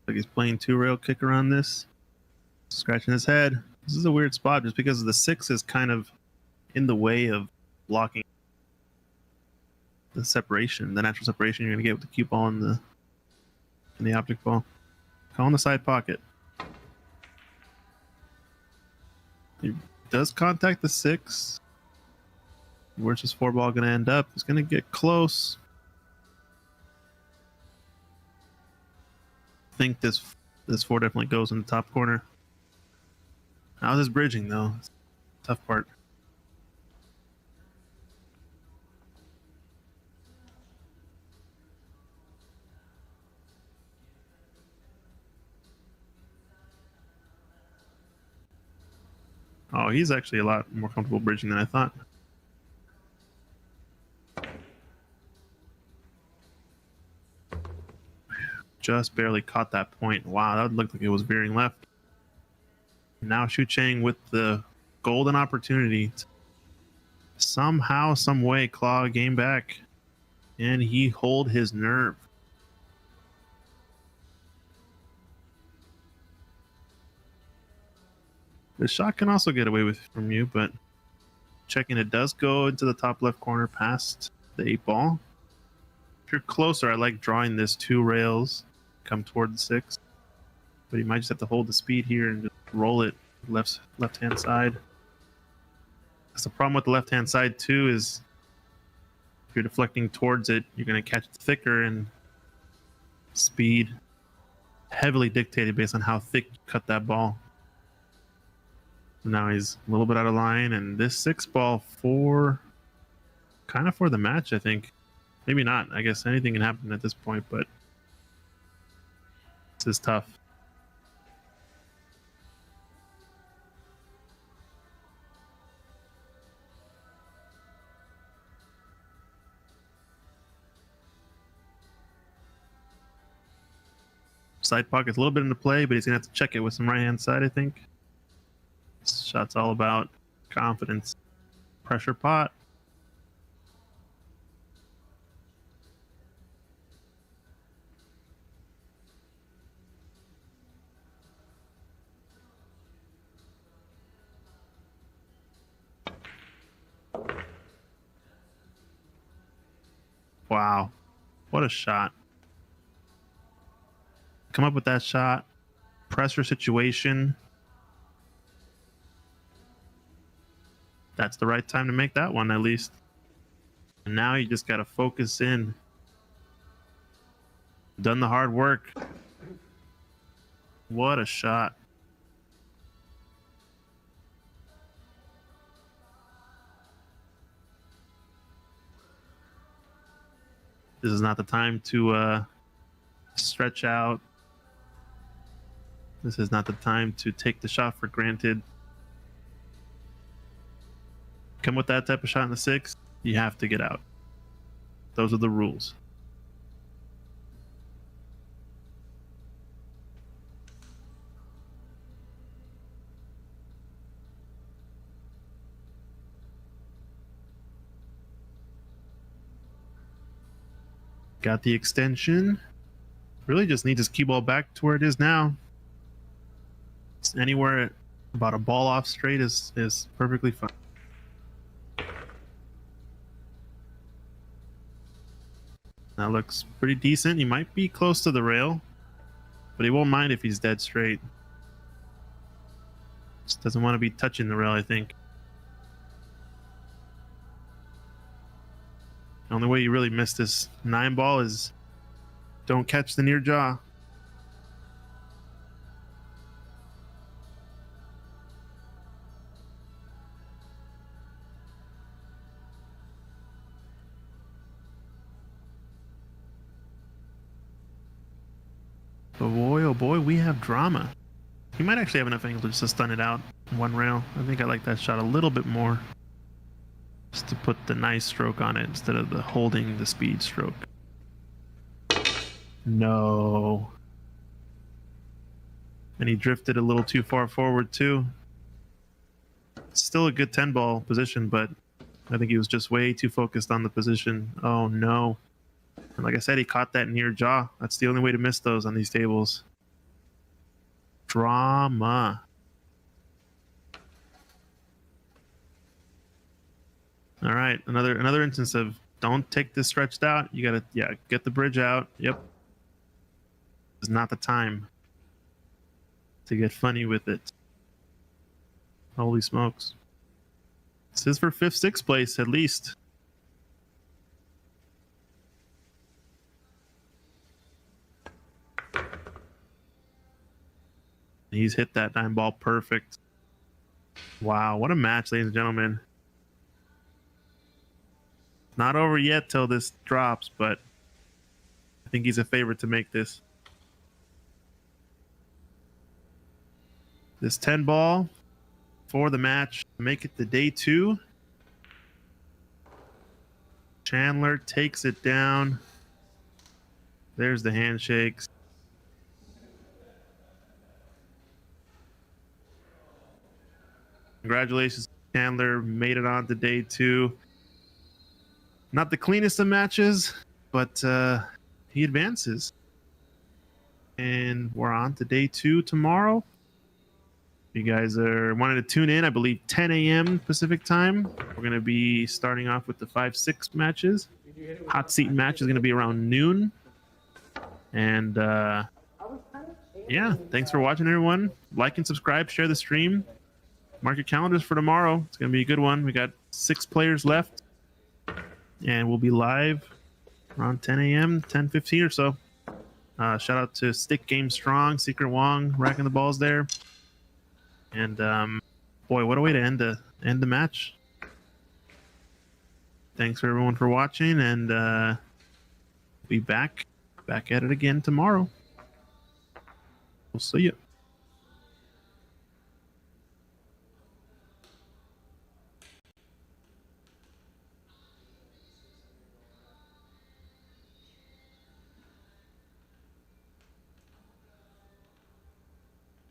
Like he's playing 2 rail kicker on this. Scratching his head. This is a weird spot just because the 6 is kind of in the way of blocking the separation, the natural separation you're going to get with the cue ball and the object ball. Call in the side pocket. He does contact the 6. Where's his 4 ball going to end up? He's going to get close. I think this 4 definitely goes in the top corner. How's his bridging though? Tough part. Oh, he's actually a lot more comfortable bridging than I thought. Just barely caught that point. Wow, that looked like it was veering left. Now Chu Chang with the golden opportunity to somehow, some way claw a game back. And he hold his nerve. The shot can also get away with from you, but checking, it does go into the top left corner past the 8-ball. If you're closer, I like drawing this 2 rails, come toward the 6. But you might just have to hold the speed here and just roll it left-hand side. That's the problem with the left-hand side too, is if you're deflecting towards it, you're going to catch it thicker, and speed heavily dictated based on how thick you cut that ball. Now he's a little bit out of line, and this 6-ball kind of for the match, I think. Maybe not. I guess anything can happen at this point, but this is tough. Side pocket's a little bit into play, but he's gonna have to check it with some right-hand side, I think. This shot's all about confidence. Pressure pot. Wow, what a shot. Come up with that shot. Pressure situation. That's the right time to make that one, at least. And now you just got to focus in. Done the hard work. What a shot. This is not the time to stretch out. This is not the time to take the shot for granted. Come with that type of shot in the 6, you have to get out. Those are the rules. Got the extension. Really just need his cue ball back to where it is now. It's anywhere about a ball off straight is perfectly fine. That looks pretty decent. He might be close to the rail, but he won't mind if he's dead straight. Just doesn't want to be touching the rail, I think. The only way you really miss this 9-ball is don't catch the near jaw. But boy, oh boy, we have drama. He might actually have enough angle just to stun it out in 1 rail. I think I like that shot a little bit more. Just to put the nice stroke on it instead of the holding the speed stroke. No. And he drifted a little too far forward too. Still a good 10-ball position, but I think he was just way too focused on the position. Oh no. And like I said, he caught that near jaw. That's the only way to miss those on these tables. Drama. All right, another instance of don't take this stretched out. You gotta, get the bridge out. Yep. It's not the time to get funny with it. Holy smokes. This is for 5th, 6th place at least. He's hit that 9-ball perfect. Wow, what a match, ladies and gentlemen. Not over yet till this drops, but I think he's a favorite to make this. This 10-ball for the match. Make it to day 2. Chandler takes it down. There's the handshakes. Congratulations, Chandler. Made it on to day 2. Not the cleanest of matches, but he advances. And we're on to day 2 tomorrow. If you guys are wanting to tune in, I believe 10 a.m. Pacific time. We're going to be starting off with the 5-6 matches. Hot seat match is going to be around noon. And yeah, thanks for watching, everyone. Like and subscribe, share the stream. Mark your calendars for tomorrow. It's going to be a good one. We got 6 players left. And we'll be live around 10 a.m., 10:15 or so. Shout out to Stick Game Strong, Secret Wong, racking the balls there. And boy, what a way to end the match. Thanks for everyone for watching, and be back at it again tomorrow. We'll see you.